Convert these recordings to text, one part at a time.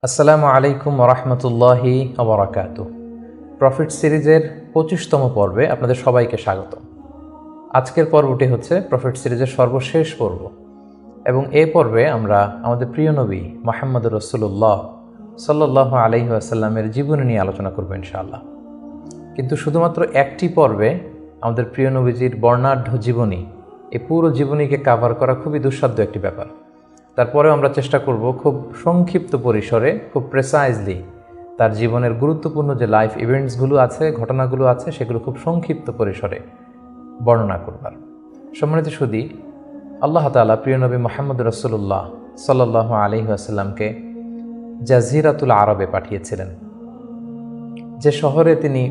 আসসালামু আলাইকুম ওরহমতুল্লাহি ওবরাকাতুহু। প্রফিট সিরিজের ২৫তম পর্বে আপনাদের সবাইকে স্বাগত। আজকের পর্বটি হচ্ছে প্রফিট সিরিজের সর্বশেষ পর্ব এবং এই পর্বে আমরা আমাদের প্রিয় নবী মুহাম্মদ রাসূলুল্লাহ সাল্লাল্লাহু আলাইহি ওয়াসাল্লামের জীবনী নিয়ে আলোচনা করব ইনশাআল্লাহ। কিন্তু শুধুমাত্র একটি পর্বে আমাদের প্রিয় নবীজির বর্ণাঢ্য জীবনী, এই পুরো জীবনীকে কাভার করা খুবই দুঃসাধ্য একটি ব্যাপার। তারপরেও আমরা চেষ্টা করব খুব সংক্ষিপ্ত পরিসরে, খুব প্রেসাইজলি তার জীবনের গুরুত্বপূর্ণ যে লাইফ ইভেন্টসগুলো আছে, ঘটনাগুলো আছে, সেগুলো খুব সংক্ষিপ্ত পরিসরে বর্ণনা করবার। সম্মানিত সুধী, আল্লাহ তাআলা প্রিয় নবী মুহাম্মদ রাসূলুল্লাহ সাল্লাল্লাহু আলাইহি ওয়াসাল্লামকে জাজিরাতুল আরবে পাঠিয়েছিলেন। যে শহরে তিনি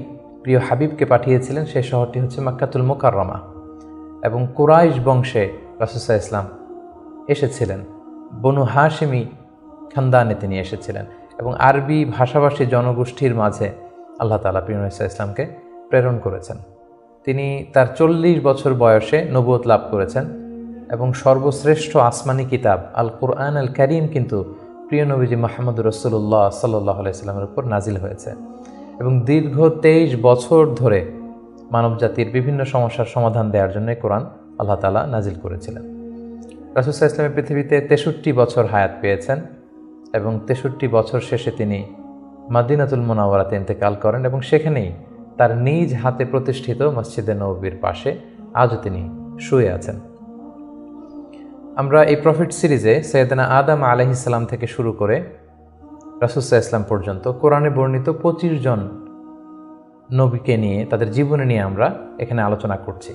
প্রিয় হাবিবকে পাঠিয়েছিলেন সেই শহরটি হচ্ছে মক্কাতুল মুকাররমা এবং কুরাইশ বংশে রাসূল সাল্লাল্লাহু আলাইহি ওয়াসাল্লাম এসেছিলেন। বনু হাশিমি খানদানে তিনি এসেছিলেন এবং আরবি ভাষাভাষী জনগোষ্ঠীর মাঝে আল্লাহ তাআলা প্রিয় নবী সাল্লাল্লাহু আলাইহি ওয়াসাল্লামকে প্রেরণ করেছেন। তিনি তার ৪০ বছর বয়সে নবুয়ত লাভ করেছেন এবং সর্বশ্রেষ্ঠ আসমানি কিতাব আল কুরআন আল কারীম কিন্তু প্রিয় নবীজি মুহাম্মদ রাসূলুল্লাহ সাল্লাল্লাহু আলাইহি ওয়াসাল্লামের উপর নাজিল হয়েছে এবং দীর্ঘ ২৩ বছর ধরে মানবজাতির বিভিন্ন সমস্যার সমাধান দেওয়ার জন্য কোরআন আল্লাহ তাআলা নাজিল করেছিলেন। রাসূল সাল্লাল্লাহু আলাইহি ওয়াসাল্লাম পৃথিবীতে ৬৩ বছর হায়াত পেয়েছেন এবং ৬৩ বছর শেষে তিনি মদিনাতুল মুনাওয়ারাতে ইন্তেকাল করেন এবং সেখানেই তার নিজ হাতে প্রতিষ্ঠিত মসজিদে নববীর পাশে আজও তিনি শুয়ে আছেন। আমরা এই প্রফিট সিরিজে সৈয়দনা আদম আলাইহিস সালাম থেকে শুরু করে রাসূল সাল্লাল্লাহু আলাইহি ওয়াসাল্লাম পর্যন্ত কোরআনে বর্ণিত ২৫ জন নবীকে নিয়ে, তাদের জীবনী নিয়ে আমরা এখানে আলোচনা করছি।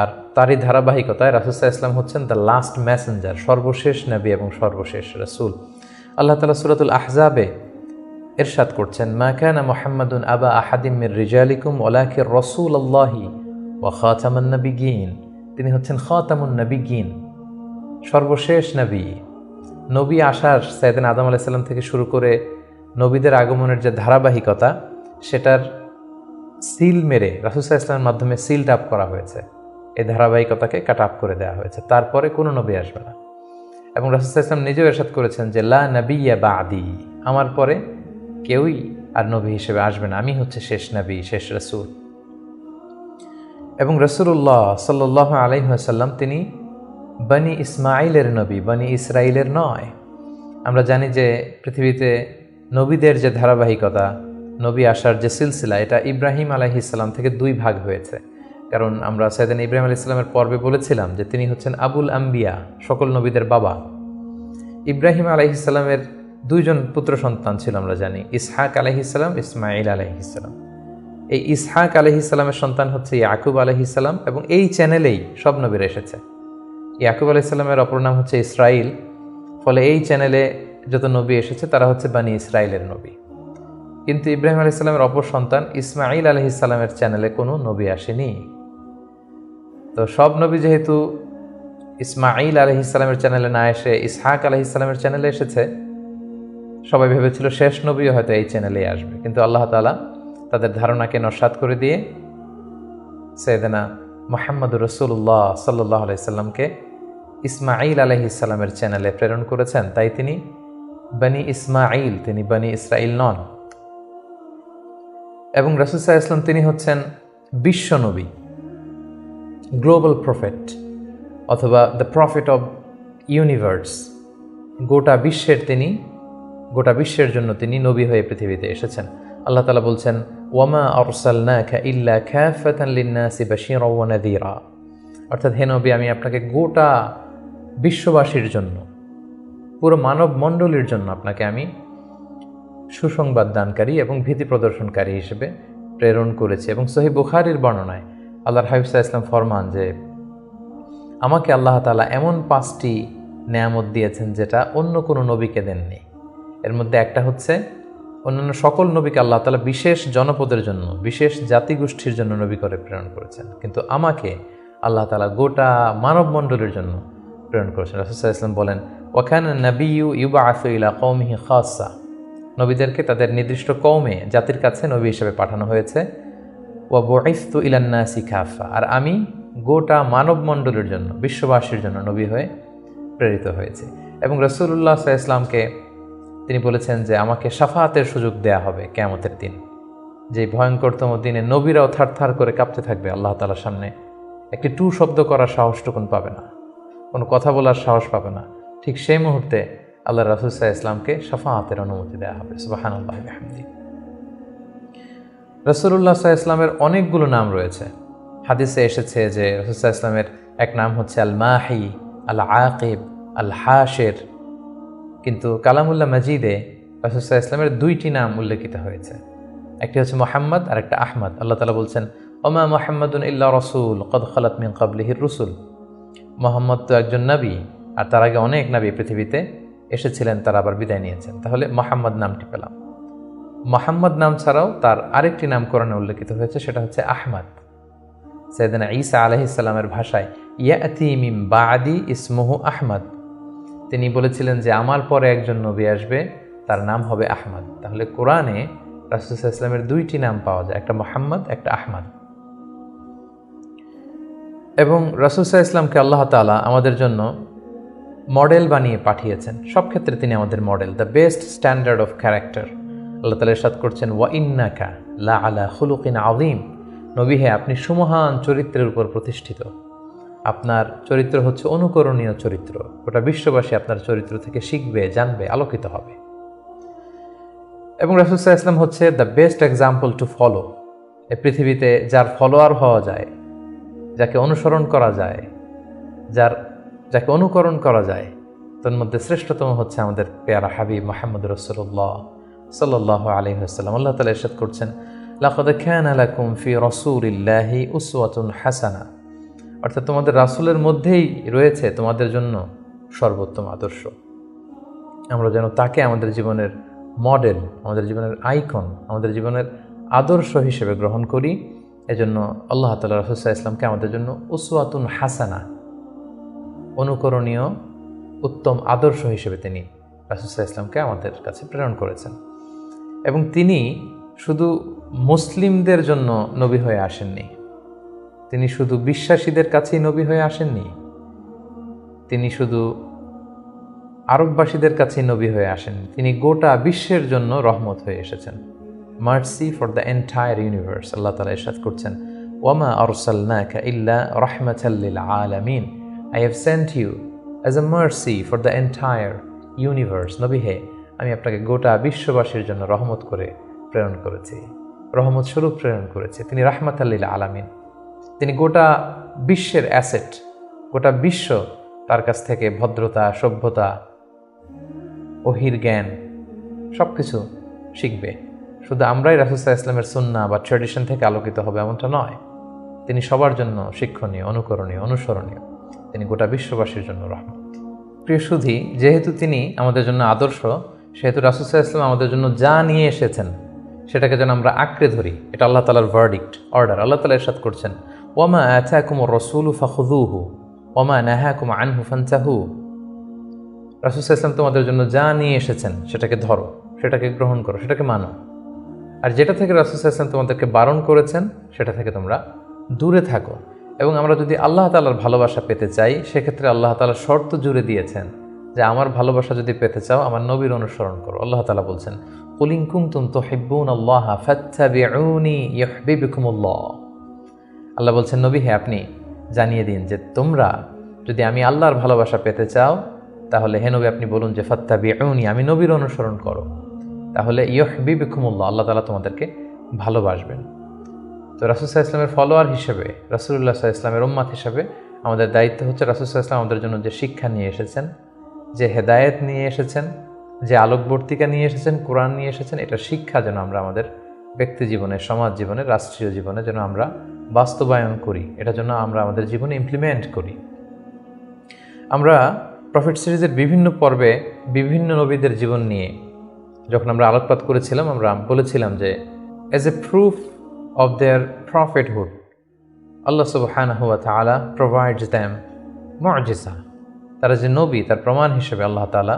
আর তারই ধারাবাহিকতায় রাসূল সাল্লাল্লাহু আলাইহি ওয়াসাল্লাম হচ্ছেন দ্য লাস্ট মেসেঞ্জার, সর্বশেষ নবী এবং সর্বশেষ রাসূল। আল্লাহ তাআলা সূরাতুল আহজাবে ইরশাদ করছেন, মা কানা মুহাম্মাদুন আবা আহাদিম মির রিজালিকুম ওয়ালাকিন রাসূলুল্লাহি ওয়া খাতামান নাবিয়্যিন। তিনি হচ্ছেন খাতামুন নাবিয়্যিন, সর্বশেষ নবী। নবী আসার সাইয়েদনা আদম আলাইহিস সালাম থেকে শুরু করে নবীদের আগমনের যে ধারাবাহিকতা, সেটার সিল মেরে রাসূল সাল্লাল্লাহু আলাইহি ওয়াসাল্লামের মাধ্যমে সিলড আপ করা হয়েছে। এই ধারাবাহিকতাকে কাট আপ করে দেওয়া হয়েছে, তারপরে কোনো নবী আসবে না। এবং রাসূল সাল্লাল্লাহু আলাইহি ওয়াসাল্লাম নিজেও ইরশাদ করেছেন যে লা নাবিয়্যা বা'দি, আমার পরে কেউই আর নবী হিসেবে আসবে না, আমি হচ্ছে শেষ নবী, শেষ রাসূল। এবং রাসূলুল্লাহ সাল্লাল্লাহু আলাইহি ওয়াসাল্লাম তিনি বনি ইসমাঈলের নবী, বনি ইসরাইলের নয়। আমরা জানি যে পৃথিবীতে নবীদের যে ধারাবাহিকতা, নবী আসার যে সিলসিলা, এটা ইব্রাহিম আলাইহিস সালাম থেকে ২ ভাগ হয়েছে। কারণ আমরা সাইয়েদনা ইব্রাহিম আলাইহিস সালামের পর্বে বলেছিলাম যে তিনি হচ্ছেন আবুল আম্বিয়া, সকল নবীদের বাবা। ইব্রাহিম আলাইহিস সালামের ২ জন পুত্র সন্তান ছিল, আমরা জানি, ইসহাক আলাইহিস সালাম, ইসমাঈল আলাইহিস সালাম। এই ইসহাক আলাইহিস সালামের সন্তান হচ্ছে ইয়াকুব আলাইহিস সালাম এবং এই চ্যানেলেই সব নবীরা এসেছে। ইয়াকুব আলাইহিস সালামের অপর নাম হচ্ছে ইসরাইল, ফলে এই চ্যানেলে যত নবী এসেছে তারা হচ্ছে বনি ইসরাইলের নবী। কিন্তু ইব্রাহিম আলাইহিস সালামের অপর সন্তান ইসমাঈল আলাইহিস সালামের চ্যানেলে কোনো নবী আসেনি। তো সব নবী যেহেতু ইসমাঈল আলাইহিস সালামের চ্যানেলে না এসে ইসহাক আলাইহিস সালামের চ্যানেলে এসেছে, সবাই ভেবেছিল শেষ নবীও হয়তো এই চ্যানেলেই আসবে। কিন্তু আল্লাহ তাআলা তাদের ধারণাকে নস্যাৎ করে দিয়ে সাইয়েদনা মুহাম্মদুর রাসূলুল্লাহ সাল্লাল্লাহু আলাইহি সাল্লামকে ইসমাঈল আলাইহিস সালামের চ্যানেলে প্রেরণ করেছেন। তাই তিনি বনি ইসমাঈল, তিনি বনি ইসরাইল নন। এবং রাসূল সাল্লাল্লাহু আলাইহি ওয়াসাল্লাম তিনি হচ্ছেন বিশ্ব নবী, গ্লোবাল প্রফেট অথবা দ্য প্রফেট অব ইউনিভার্স। গোটা বিশ্বের জন্য তিনি নবী হয়ে পৃথিবীতে এসেছেন। আল্লাহ তাআলা বলছেন, ওয়ামা আরসালনাকা ইল্লা কাফাতান লিন-নাসি বাশীরাও ওয়া নাযীরা। অর্থাৎ হে নবী, আমি আপনাকে গোটা বিশ্ববাসীর জন্য, পুরো মানব মণ্ডলীর জন্য আপনাকে আমি সুসংবাদ দানকারী এবং ভীতি প্রদর্শনকারী হিসেবে প্রেরণ করেছি। এবং সহিহ বুখারীর বর্ণনায় আল্লাহর হাবিব সাল্লাল্লাহু আলাইহি ওয়াসাল্লাম ফরমান যে আমাকে আল্লাহ তাআলা এমন 5টি নেয়ামত দিয়েছেন যেটা অন্য কোনো নবীকে দেননি। এর মধ্যে একটা হচ্ছে, অন্যান্য সকল নবীকে আল্লাহ তাআলা বিশেষ জনপদের জন্য, বিশেষ জাতিগোষ্ঠীর জন্য নবী করে প্রেরণ করেছেন, কিন্তু আমাকে আল্লাহ তাআলা গোটা মানব মণ্ডলীর জন্য প্রেরণ করেছেন। রাসূল সাল্লাল্লাহু আলাইহি ওয়াসাল্লাম বলেন, ওয়া কানা নাবিয়্যু ইউবআসু ইলা কওমিহি খাসসা, নবীদেরকে তাদের নির্দিষ্ট কওমে, জাতির কাছে নবী হিসেবে পাঠানো হয়েছে। ওয়া বুইসতু ইলান নাসি কাফা, আর আমি গোটা মানব মণ্ডলীর জন্য, বিশ্ববাসীর জন্য নবী হয়ে প্রেরিত হয়েছে। এবং রাসূলুল্লাহ সাল্লাল্লাহু আলাইহি ওয়াসাল্লামকে তিনি বলেছেন যে আমাকে শাফাআতের সুযোগ দেয়া হবে কিয়ামতের দিন, যে ভয়ঙ্করতম দিনে নবীরাও থারথার করে কাঁপতে থাকবে আল্লাহ তাআলার সামনে, একটি টু শব্দ করার সাহসটুকুন পাবে না, কোনো কথা বলার সাহস পাবে না। ঠিক সেই মুহূর্তে আল্লাহ রাসূল সাল্লাল্লাহু আলাইহি ওয়াসাল্লামকে শাফাআতের অনুমতি দেওয়া হবে। সুবহানাল্লাহি ওয়া বিহামদিহি। রাসূলুল্লাহ সাল্লাল্লাহু আলাইহি ওয়াসাল্লামের অনেকগুলো নাম রয়েছে। হাদিসে এসেছে যে রাসূল সাল্লাল্লাহু আলাইহি ওয়াসাল্লামের এক নাম হচ্ছে আল মাহি, আল আকিব, আল হাশির। কিন্তু কালামুল্লাহ মাজিদে রাসূল সাল্লাল্লাহু আলাইহি ওয়াসাল্লামের দুইটি নাম উল্লেখিত হয়েছে, একটি হচ্ছে মুহাম্মদ আর একটা আহমদ। আল্লাহ তাআলা বলছেন ওমা মুহাম্মাদুন ইল্লা রাসূল কদ খালাত মিন ক্বাবলিহির রুসুল। মুহাম্মদ তো একজন নবী, আর তার আগে অনেক নবী পৃথিবীতে এসেছিলেন, তারা আবার বিদায় নিয়েছেন। তাহলে মুহাম্মদ নামটি পেলাম। মুহাম্মদ নাম ছাড়াও তার আরেকটি নাম কোরআনে উল্লেখিত হয়েছে, সেটা হচ্ছে আহমদ। সাইয়েদনা ঈসা আলাইহিস সালামের ভাষায় ইয়াতি মিন বাদি ইসমুহু আহমদ, তিনি বলেছিলেন যে আমার পরে একজন নবী আসবে, তার নাম হবে আহমদ। তাহলে কোরআনে রাসূল সাল্লাল্লাহু আলাইহি ওয়াসাল্লামের দুইটি নাম পাওয়া যায়, একটা মুহাম্মদ, একটা আহমদ। এবং রাসূল সাল্লাল্লাহু আলাইহি ওয়াসাল্লামকে আল্লাহ তাআলা আমাদের জন্য মডেল বানিয়ে পাঠিয়েছেন। সব ক্ষেত্রে তিনি আমাদের model, the best standard of character. আল্লাহ তাআলা ইরশাদ করছেন ওয়া ইন্নাকা লা আলা খুলুকিন আযীম। নবী হে, আপনি সুমহান চরিত্রের উপর প্রতিষ্ঠিত। আপনার চরিত্র হচ্ছে অনুকরণীয় চরিত্র, গোটা বিশ্ববাসী আপনার চরিত্র থেকে শিখবে, জানবে, আলোকিত হবে। এবং রাসূল সাল্লাল্লাহু আলাইহি ওয়াসাল্লাম হচ্ছে the best example to follow. এই পৃথিবীতে যার ফলোয়ার হওয়া যায়, যাকে অনুসরণ করা যায়, যাকে অনুকরণ করা যায়, তার মধ্যে শ্রেষ্ঠতম হচ্ছে আমাদের পেয়ারা হাবিব মুহাম্মদ রাসূলুল্লাহ সাল্লাল্লাহু আলাইহি ওয়াসাল্লাম। আল্লাহ তাআলা ইরশাদ করছেন লাকাদ কানা লাকুম ফি রাসূলিল্লাহি উসওয়াতুন হাসানা, অর্থাৎ তোমাদের রাসূলের মধ্যেই রয়েছে তোমাদের জন্য সর্বোত্তম আদর্শ। আমরা যেন তাকে আমাদের জীবনের মডেল, আমাদের জীবনের আইকন, আমাদের জীবনের আদর্শ হিসেবে গ্রহণ করি। এজন্য আল্লাহ তাআলা রাসূল সাল্লাল্লাহু আলাইহি ওয়াসাল্লামকে আমাদের জন্য উসওয়াতুন হাসানা, অনুকরণীয় উত্তম আদর্শ হিসেবে তিনি রাসূল সাল্লাল্লাহু আলাইহি ওয়াসাল্লামকে আমাদের কাছে প্রেরণ করেছেন। এবং তিনি শুধু মুসলিমদের জন্য নবী হয়ে আসেননি, তিনি শুধু বিশ্বাসীদের কাছেই নবী হয়ে আসেননি, তিনি শুধু আরববাসীদের কাছেই নবী হয়ে আসেননি, তিনি গোটা বিশ্বের জন্য রহমত হয়ে এসেছেন। Mercy for the entire universe. আল্লাহ তাআলা ইরশাদ করছেন ওয়ামা আরসালনাকা ইল্লা রাহমাতাল লিল আলামিন, I have sent you as a mercy for the entire universe. নবী হে, আমি আপনাকে গোটা বিশ্ববাসীর জন্য রহমত করে প্রেরণ করেছি, রহমত স্বরূপ প্রেরণ করেছি। তিনি রাহমাতাল লিল আলামিন, তিনি গোটা বিশ্বের অ্যাসেট, গোটা বিশ্ব তার কাছ থেকে ভদ্রতা, সভ্যতা, ওহির জ্ঞান সব কিছু শিখবে। শুধু আমরাই রাসূল সাল্লাল্লাহু আলাইহি ওয়াসাল্লামের সুন্নাহ বা ট্র্যাডিশন থেকে আলোকিত হবে এমনটা নয়, তিনি সবার জন্য শিক্ষণীয়, অনুকরণীয়, অনুসরণীয়, তিনি গোটা বিশ্ববাসীর জন্য রহমত। প্রিয় সুধী, যেহেতু তিনি আমাদের জন্য আদর্শ, সেহেতু রাসূল সাল্লাল্লাহু আলাইহি ওয়াসাল্লাম আমাদের জন্য যা নিয়ে এসেছেন সেটাকে যেন আমরা আঁকড়ে ধরি। এটা আল্লাহ তাআলার ভার্ডিক্ট, অর্ডার। আল্লাহ তাআলা ইরশাদ করছেন ওয়ামা আতাকুমুর রাসূলু ফাখুযুহু ওয়ামা নাহাকুম আনহু ফান্তাহু। রাসূল সাল্লাল্লাহু আলাইহি ওয়াসাল্লাম তোমাদের জন্য যা নিয়ে এসেছেন সেটাকে ধরো, সেটাকে গ্রহণ করো, সেটাকে মানো। আর যেটা থেকে রাসূল সাল্লাল্লাহু আলাইহি ওয়াসাল্লাম তোমাদেরকে বারণ করেছেন সেটা থেকে তোমরা দূরে থাকো। এবং আমরা যদি আল্লাহ তাআলার ভালোবাসা পেতে চাই, সেক্ষেত্রে আল্লাহ তাআলা শর্ত জুড়ে দিয়েছেন যে আমার ভালোবাসা যদি পেতে চাও আমার নবীর অনুসরণ করো। আল্লাহ তাআলা বলছেন কুল ইন কুনতুম তুহিব্বুনাল্লাহা ফাত্তাবিউনি ইউহিব্বুকুমুল্লাহ। আল্লাহ বলছেন নবী হে, আপনি জানিয়ে দিন যে তোমরা যদি আমি আল্লাহর ভালোবাসা পেতে চাও, তাহলে হে নবী আপনি বলুন যে ফাত্তাবিউনি, আমি নবীর অনুসরণ করো, তাহলে ইউহিব্বুকুমুল্লাহ, আল্লাহ তাআলা তোমাদেরকে ভালোবাসবেন। তো রাসূল সাল্লাল্লাহু আলাইহি ওয়াসাল্লামের ফলোয়ার হিসেবে, রাসূলুল্লাহ সাল্লাল্লাহু আলাইহি ওয়াসাল্লামের উম্মত হিসেবে আমাদের দায়িত্ব হচ্ছে রাসূল সাল্লাল্লাহু আলাইহি ওয়াসাল্লাম আমাদের জন্য যে শিক্ষা নিয়ে এসেছেন, যে হেদায়েত নিয়ে এসেছেন, যে আলোকবর্তিকা নিয়ে এসেছেন, কোরআন নিয়ে এসেছেন, এটা শিক্ষা যেন আমরা আমাদের ব্যক্তি জীবনে, সমাজ জীবনে, রাষ্ট্রীয় জীবনে যেন আমরা বাস্তবায়ন করি, এটা যেন আমরা আমাদের জীবনে ইমপ্লিমেন্ট করি। আমরা প্রফেট সিরিজের বিভিন্ন পর্বে বিভিন্ন নবীদের জীবন নিয়ে যখন আমরা আলোকপাত করেছিলাম, আমরা বলেছিলাম যে as a proof of their prophethood, Allah subhanahu wa ta'ala provides them মুজিজা। তারা যে নবী, তার প্রমাণ হিসেবে আল্লাহ তাআলা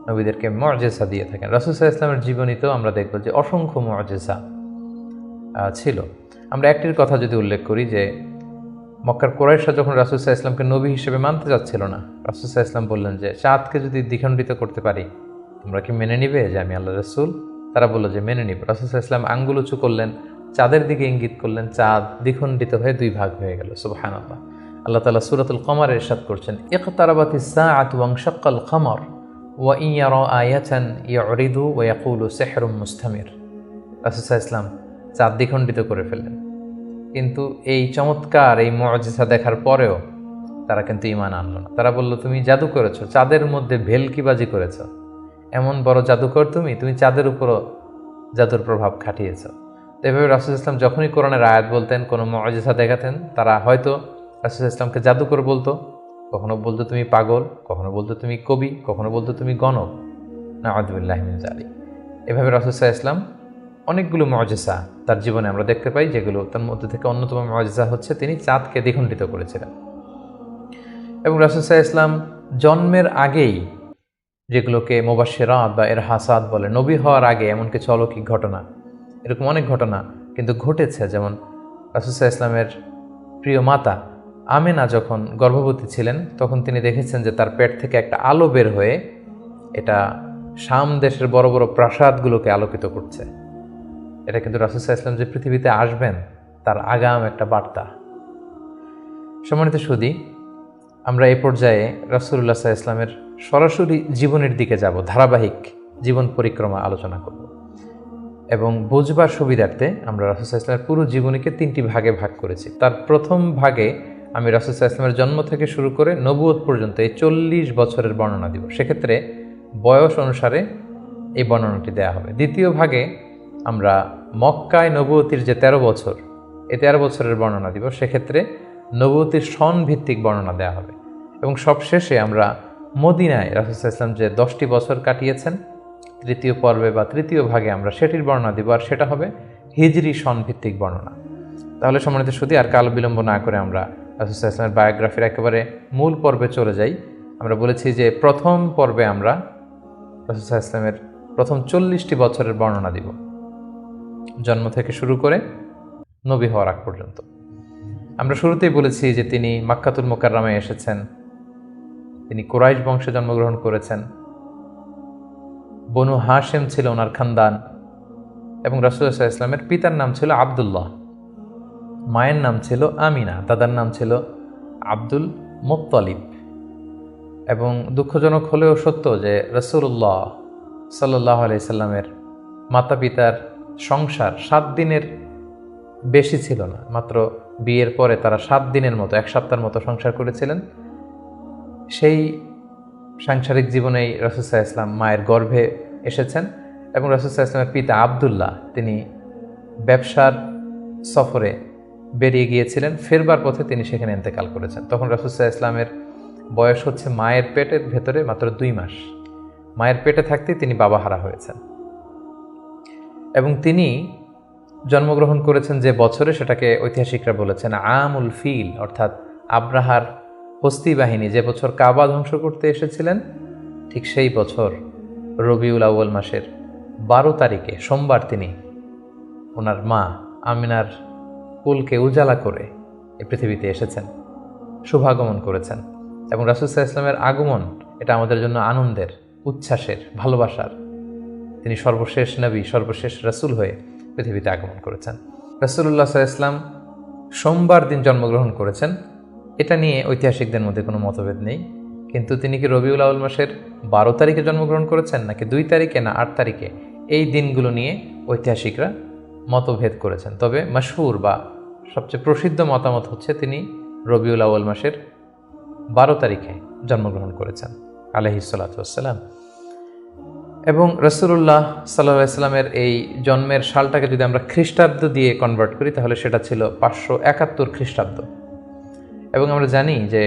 নবীদেরকে মুজিজা দিয়ে থাকেন। রাসূল সাল্লাল্লাহু আলাইহি ওয়াসাল্লামের জীবনীতেও আমরা দেখব যে অসংখ্য মুজিজা ছিল। আমরা একটির কথা যদি উল্লেখ করি যে মক্কার কুরাইশরা যখন রাসূল সাল্লাল্লাহু আলাইহি ওয়াসাল্লামকে নবী হিসেবে মানতে যাচ্ছিল না, রাসূল সাল্লাল্লাহু আলাইহি ওয়াসাল্লাম বললেন যে চাঁদকে যদি দ্বিখণ্ডিত করতে পারি তোমরা কি মেনে নিবে যে আমি আল্লাহ রসুল? তারা বললো যে মেনে নিবে। রাসূল সাল্লাল্লাহু আলাইহি ওয়াসাল্লাম আঙ্গুল উঁচু করলেন, চাঁদের দিকে ইঙ্গিত করলেন, চাঁদ দ্বিখণ্ডিত হয়ে দুই ভাগ হয়ে গেল। সুবহানাল্লাহ। আল্লাহ তাআলা সূরাতুল কমারে ইরশাদ করছেন, ইকতারাবাতিস সাআতু ওয়ানশাক্কাল কমর ওয়া ইন ইয়ারা আয়াতান ইউরিদু ওয়া ইয়াকুলু সিহরুম মুস্তামির। রাসূল সাল্লাল্লাহু আলাইহি ওয়াসাল্লাম চাঁদ দ্বিখণ্ডিত করে ফেললেন, কিন্তু এই চমৎকার এই মুআজিজা দেখার পরেও তারা কিন্তু ঈমান আনলো না। তারা বলল, তুমি জাদু করেছো, চাঁদের মধ্যে ভেলকিবাজি করেছো, এমন বড় জাদুকর তুমি চাঁদের উপরও জাদুর প্রভাব খাটিয়েছ। তো এভাবে রাসূল ইসলাম যখনই কোরআনের আয়াত বলতেন, কোনো মুআজিজা দেখাতেন, তারা হয়তো রাসূল ইসলামকে জাদুকর বলতো, কখনো বলতো তুমি পাগল, কখনো বলতো তুমি কবি, কখনো বলতো তুমি গণক। নাউযুবিল্লাহি মিন যালিক। এভাবে রাসূল সাল্লাল্লাহু আলাইহি ওয়াসাল্লাম অনেকগুলো মুআজিজা তার জীবনে আমরা দেখতে পাই, যেগুলো তার মধ্যে থেকে অন্যতম মুআজিজা হচ্ছে তিনি চাঁদকে দ্বিখণ্ডিত করেছিলেন। এবং রাসূল সাল্লাল্লাহু আলাইহি ওয়াসাল্লাম জন্মের আগেই, যেগুলোকে মুবাশশিরাত বা ইরহাসাত বলে, নবী হওয়ার আগে এমন কিছু অলৌকিক ঘটনা, এরকম অনেক ঘটনা কিন্তু ঘটেছে। যেমন রাসূল সাল্লাল্লাহু আলাইহি ওয়াসাল্লামের প্রিয় মাতা আমেনা যখন গর্ভবতী ছিলেন, তখন তিনি দেখেছেন যে তার পেট থেকে একটা আলো বের হয়ে এটা শাম দেশের বড় বড় প্রাসাদগুলোকে আলোকিত করছে। এটা কিন্তু রাসূল সাল্লাল্লাহু আলাইহি ওয়াসাল্লাম যে পৃথিবীতে আসবেন তার আগাম একটা বার্তা। সম্মানিত সুধী, আমরা এই পর্যায়ে রাসূলুল্লাহ সাল্লাল্লাহু আলাইহি ওয়াসাল্লামের সরাসরি জীবনের দিকে যাব, ধারাবাহিক জীবন পরিক্রমা আলোচনা করব এবং বুঝবার সুবিধার্থে আমরা রাসূল সাল্লাল্লাহু আলাইহি ওয়াসাল্লামের পুরো জীবনীকে 3টি ভাগে ভাগ করেছি। তার প্রথম ভাগে আমি রাসূল সাল্লাল্লাহু আলাইহি ওয়াসাল্লামের জন্ম থেকে শুরু করে নবুয়ত পর্যন্ত এই 40 বছরের বর্ণনা দিব। সেক্ষেত্রে বয়স অনুসারে এই বর্ণনাটি দেয়া হবে। দ্বিতীয় ভাগে আমরা মক্কায় নবুয়তির যে 13 বছর, এই 13 বছরের বর্ণনা দিব। সেক্ষেত্রে নবুয়তির সন ভিত্তিক বর্ণনা দেয়া হবে। এবং সবশেষে আমরা মদিনায় রাসূল সাল্লাল্লাহু আলাইহি ওয়াসাল্লাম যে 10টি বছর কাটিয়েছেন, তৃতীয় পর্বে বা তৃতীয় ভাগে আমরা সেটির বর্ণনা দিব, আর সেটা হবে হিজরি সন ভিত্তিক বর্ণনা। তাহলে সম্মানিত সুধী, আর কাল বিলম্ব না করে আমরা রাসূল সাল্লাল্লাহু আলাইহি ওয়াসাল্লামের বায়োগ্রাফির একেবারে মূল পর্বে চলে যাই। আমরা বলেছি যে প্রথম পর্বে আমরা রাসূল সাল্লাল্লাহু আলাইহি ওয়াসাল্লামের প্রথম 40টি বছরের বর্ণনা দিব, জন্ম থেকে শুরু করে নবী হওয়ার আগ পর্যন্ত। আমরা শুরুতেই বলেছি যে তিনি মাক্কাতুল মুকাররমায় এসেছেন, তিনি কুরাইশ বংশে জন্মগ্রহণ করেছেন, বনু হাশেম ছিল ওনার খানদান, এবং রাসূলুল্লাহ সাল্লাল্লাহু আলাইহি ওয়াসাল্লামের পিতার নাম ছিল আব্দুল্লাহ, মায়ের নাম ছিল আমিনা, দাদার নাম ছিল আব্দুল মুত্তালিব। এবং দুঃখজনক হলেও সত্য যে রাসূলুল্লাহ সাল্লাল্লাহু আলাইহি সাল্লামের মাতা পিতার সংসার 7 দিনের বেশি ছিল না। মাত্র বিয়ের পরে তারা 7 দিনের মতো, 1 সপ্তাহের মতো সংসার করেছিলেন। সেই সাংসারিক জীবনেই রাসূল সাল্লাল্লাহু আলাইহি ওয়াসাল্লাম মায়ের গর্ভে এসেছেন। এবং রাসূল সাল্লাল্লাহু আলাইহি ওয়াসাল্লামের পিতা আব্দুল্লাহ তিনি ব্যবসার সফরে বেরিয়ে গিয়েছিলেন, ফেরবার পথে তিনি সেখানে ইন্তেকাল করেছেন। তখন রাসূল সাল্লাল্লাহু আলাইহি ওয়াসাল্লামের বয়স হচ্ছে মায়ের পেটের ভেতরে মাত্র 2 মাস। মায়ের পেটে থাকতেই তিনি বাবাহারা হয়েছেন। এবং তিনি জন্মগ্রহণ করেছেন যে বছরে, সেটাকে ঐতিহাসিকরা বলেছেন আমুল ফিল, অর্থাৎ আব্রাহার হস্তি বাহিনী যে বছর কাবা ধ্বংস করতে এসেছিলেন, ঠিক সেই বছর রবিউল আউয়াল মাসের 12 তারিখে সোমবার তিনি ওনার মা আমিনার কুলকে উজালা করে এই পৃথিবীতে এসেছেন, শুভাগমন করেছেন। এবং রাসূল সাল্লাল্লাহু আলাইহি ওয়াসাল্লামের আগমন এটা আমাদের জন্য আনন্দের, উচ্ছ্বাসের, ভালোবাসার। তিনি সর্বশেষ নবী, সর্বশেষ রাসূল হয়ে পৃথিবীতে আগমন করেছেন। রাসূলুল্লাহ সাল্লাল্লাহু আলাইহি ওয়াসাল্লাম সোমবার দিন জন্মগ্রহণ করেছেন, এটা নিয়ে ঐতিহাসিকদের মধ্যে কোনো মতভেদ নেই। কিন্তু তিনি কি রবিউল আউয়াল মাসের 12 তারিখে জন্মগ্রহণ করেছেন, নাকি 2 তারিখে, না 8 তারিখে, এই দিনগুলো নিয়ে ঐতিহাসিকরা মতভেদ করেছেন। তবে মাশহুর বা সবচেয়ে প্রসিদ্ধ মতামত হচ্ছে তিনি রবিউল আউয়াল মাসের 12 তারিখে জন্মগ্রহণ করেছেন আলাইহিস সালাতু ওয়াসসালাম। এবং রাসূলুল্লাহ সাল্লাল্লাহু আলাইহি ওয়াসাল্লামের এই জন্মের সালটাকে যদি আমরা খ্রিস্টাব্দ দিয়ে কনভার্ট করি, তাহলে সেটা ছিল 571 খ্রিস্টাব্দ। এবং আমরা জানি যে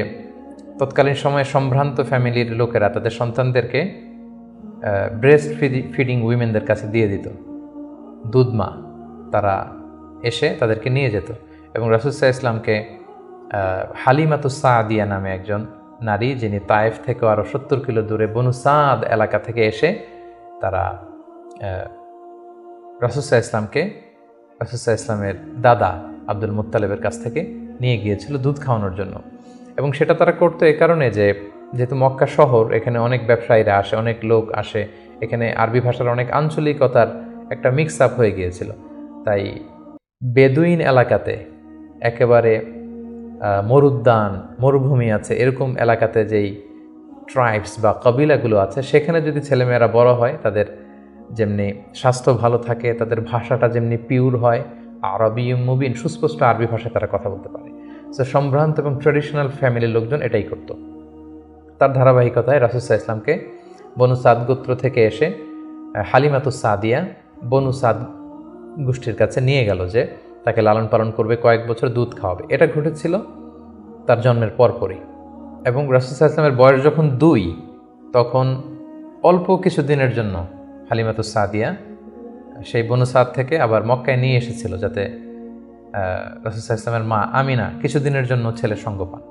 তৎকালীন সময়ে সম্ভ্রান্ত ফ্যামিলির লোকেরা তাদের সন্তানদেরকে ব্রেস্ট ফিডিং উইমেনদের কাছে দিয়ে দিত, দুধমা, তারা এসে তাদেরকে নিয়ে যেত। এবং রাসূল সাল্লাল্লাহু আলাইহি ওয়াসাল্লামকে হালিমাতুস সাদিয়া নামে একজন নারী, যিনি তায়েফ থেকে আরও 70 কিলো দূরে বনু সাদ এলাকা থেকে এসে তারা রাসূল সাল্লাল্লাহু আলাইহি ওয়াসাল্লামকে রাসূল সাল্লাল্লাহু আলাইহি ওয়াসাল্লামের দাদা আব্দুল মুত্তালিবের কাছ থেকে নিয়ে গিয়েছিল দুধ খাওয়ানোর জন্য। এবং সেটা তারা করতো এই কারণে যে যেহেতু মক্কা শহর, এখানে অনেক ব্যবসায়ীরা আসে, অনেক লোক আসে, এখানে আরবি ভাষার অনেক আঞ্চলিকতার একটা মিক্স আপ হয়ে গিয়েছিল। তাই বেদুইন এলাকাতে একেবারে মরুদ্যান, মরুভূমি আছে, এরকম এলাকাতে যেই ট্রাইবস বা কবিলাগুলো আছে, সেখানে যদি ছেলেমেয়েরা বড় হয়, তাদের যেমনি স্বাস্থ্য ভালো থাকে, তাদের ভাষাটা যেমনি পিওর হয়, আরবি মুবিন, সুস্পষ্ট আরবি ভাষায় তারা কথা বলতে পারে। সো সম্ভ্রান্ত এবং ট্রেডিশনাল ফ্যামিলির লোকজন এটাই করত। তার ধারাবাহিকতায় রাসূল সাল্লাল্লাহু আলাইহি ওয়াসাল্লামকে বনু সাদ গোত্র থেকে এসে হালিমাতুস সাদিয়া বনু সাদ গোষ্ঠীর কাছে নিয়ে গেল, যে তাকে লালন পালন করবে, কয়েক বছর দুধ খাওয়াবে। এটা ঘটেছিল তার জন্মের পরপরই। এবং রাসূল সাল্লাল্লাহু আলাইহি ওয়াসাল্লামের বয়স যখন 2, তখন অল্প কিছু দিনের জন্য হালিমাতুস সাদিয়া সেই বনু সাদ থেকে আবার মক্কায় নিয়ে এসেছিল, যাতে রাসূল সাল্লাল্লাহু আলাইহি ওয়াসাল্লামের মা আমিনা কিছুদিনের জন্য ছেলের সঙ্গ পান।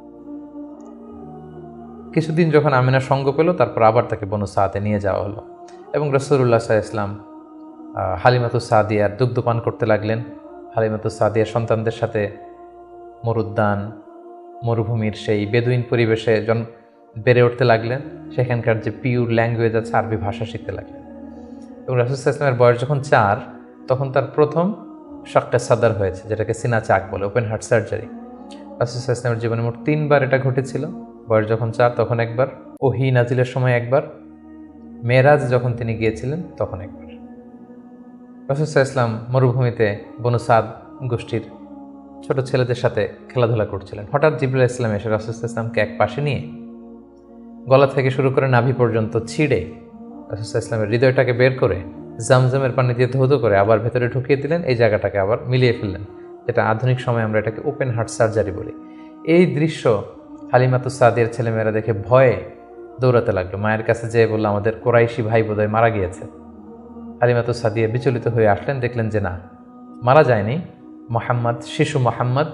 কিছুদিন যখন আমিনা সঙ্গ পেল, তারপর আবার তাকে বনু সাদে নিয়ে যাওয়া হলো এবং রাসূলুল্লাহ সাল্লাল্লাহু আলাইহি ওয়াসাল্লাম হালিমাতুস সাদিয়ার দুগ্ধ পান করতে লাগলেন। হালিমাতুস সাদিয়ার সন্তানদের সাথে মরুদ্যান, মরুভূমির সেই বেদুইন পরিবেশে বেড়ে উঠতে লাগলেন। সেখানকার যে পিওর ল্যাঙ্গুয়েজ আছে, আরবি ভাষা শিখতে লাগলেন। এবং রাসূল সাল্লাল্লাহু আলাইহি ওয়াসাল্লামের বয়স যখন 4, তখন তার প্রথম শাক্কে সাদার হয়েছে, যেটাকে সিনা চাক বলে, ওপেন হার্ট সার্জারি। রাসূল সাল্লাল্লাহু আলাইহি ওয়াসাল্লামের জীবনে মোট 3 বার এটা ঘটেছিল। বয়স যখন 4 তখন একবার, ওহী নাজিলের সময় একবার, মেরাজ যখন তিনি গিয়েছিলেন তখন একবার। রাসূল সাল্লাল্লাহু আলাইহি ওয়াসাল্লাম মরুভূমিতে বনু সাদ গোষ্ঠীর ছোট ছেলেদের সাথে খেলাধুলা করছিলেন। হঠাৎ জিবরাইল আলাইহিস সালাম এসে রাসূল সাল্লাল্লাহু আলাইহি ওয়াসাল্লামকে এক পাশে নিয়ে গলা থেকে শুরু করে নাভি পর্যন্ত ছিঁড়ে রাসূল সাল্লাল্লাহু আলাইহি ওয়াসাল্লামের হৃদয়টাকে বের করে জামজামের পানি দিয়ে ধৌত করে আবার ভেতরে ঢুকিয়ে দিলেন। এই জায়গাটাকে আবার মিলিয়ে ফেললেন, যেটা আধুনিক সময়ে আমরা এটাকে ওপেন হার্ট সার্জারি বলি। এই দৃশ্য হালিমাতুস সাদিয়ার ছেলেমেয়েরা দেখে ভয়ে দৌড়াতে লাগলো। মায়ের কাছে যেয়ে বলল, আমাদের কোরাইশি ভাই বোধহয় মারা গিয়েছে। হালিমাতুস সাদিয়া বিচলিত হয়ে আসলেন, দেখলেন যে না, মারা যায়নি। মুহাম্মদ, শিশু মুহাম্মদ,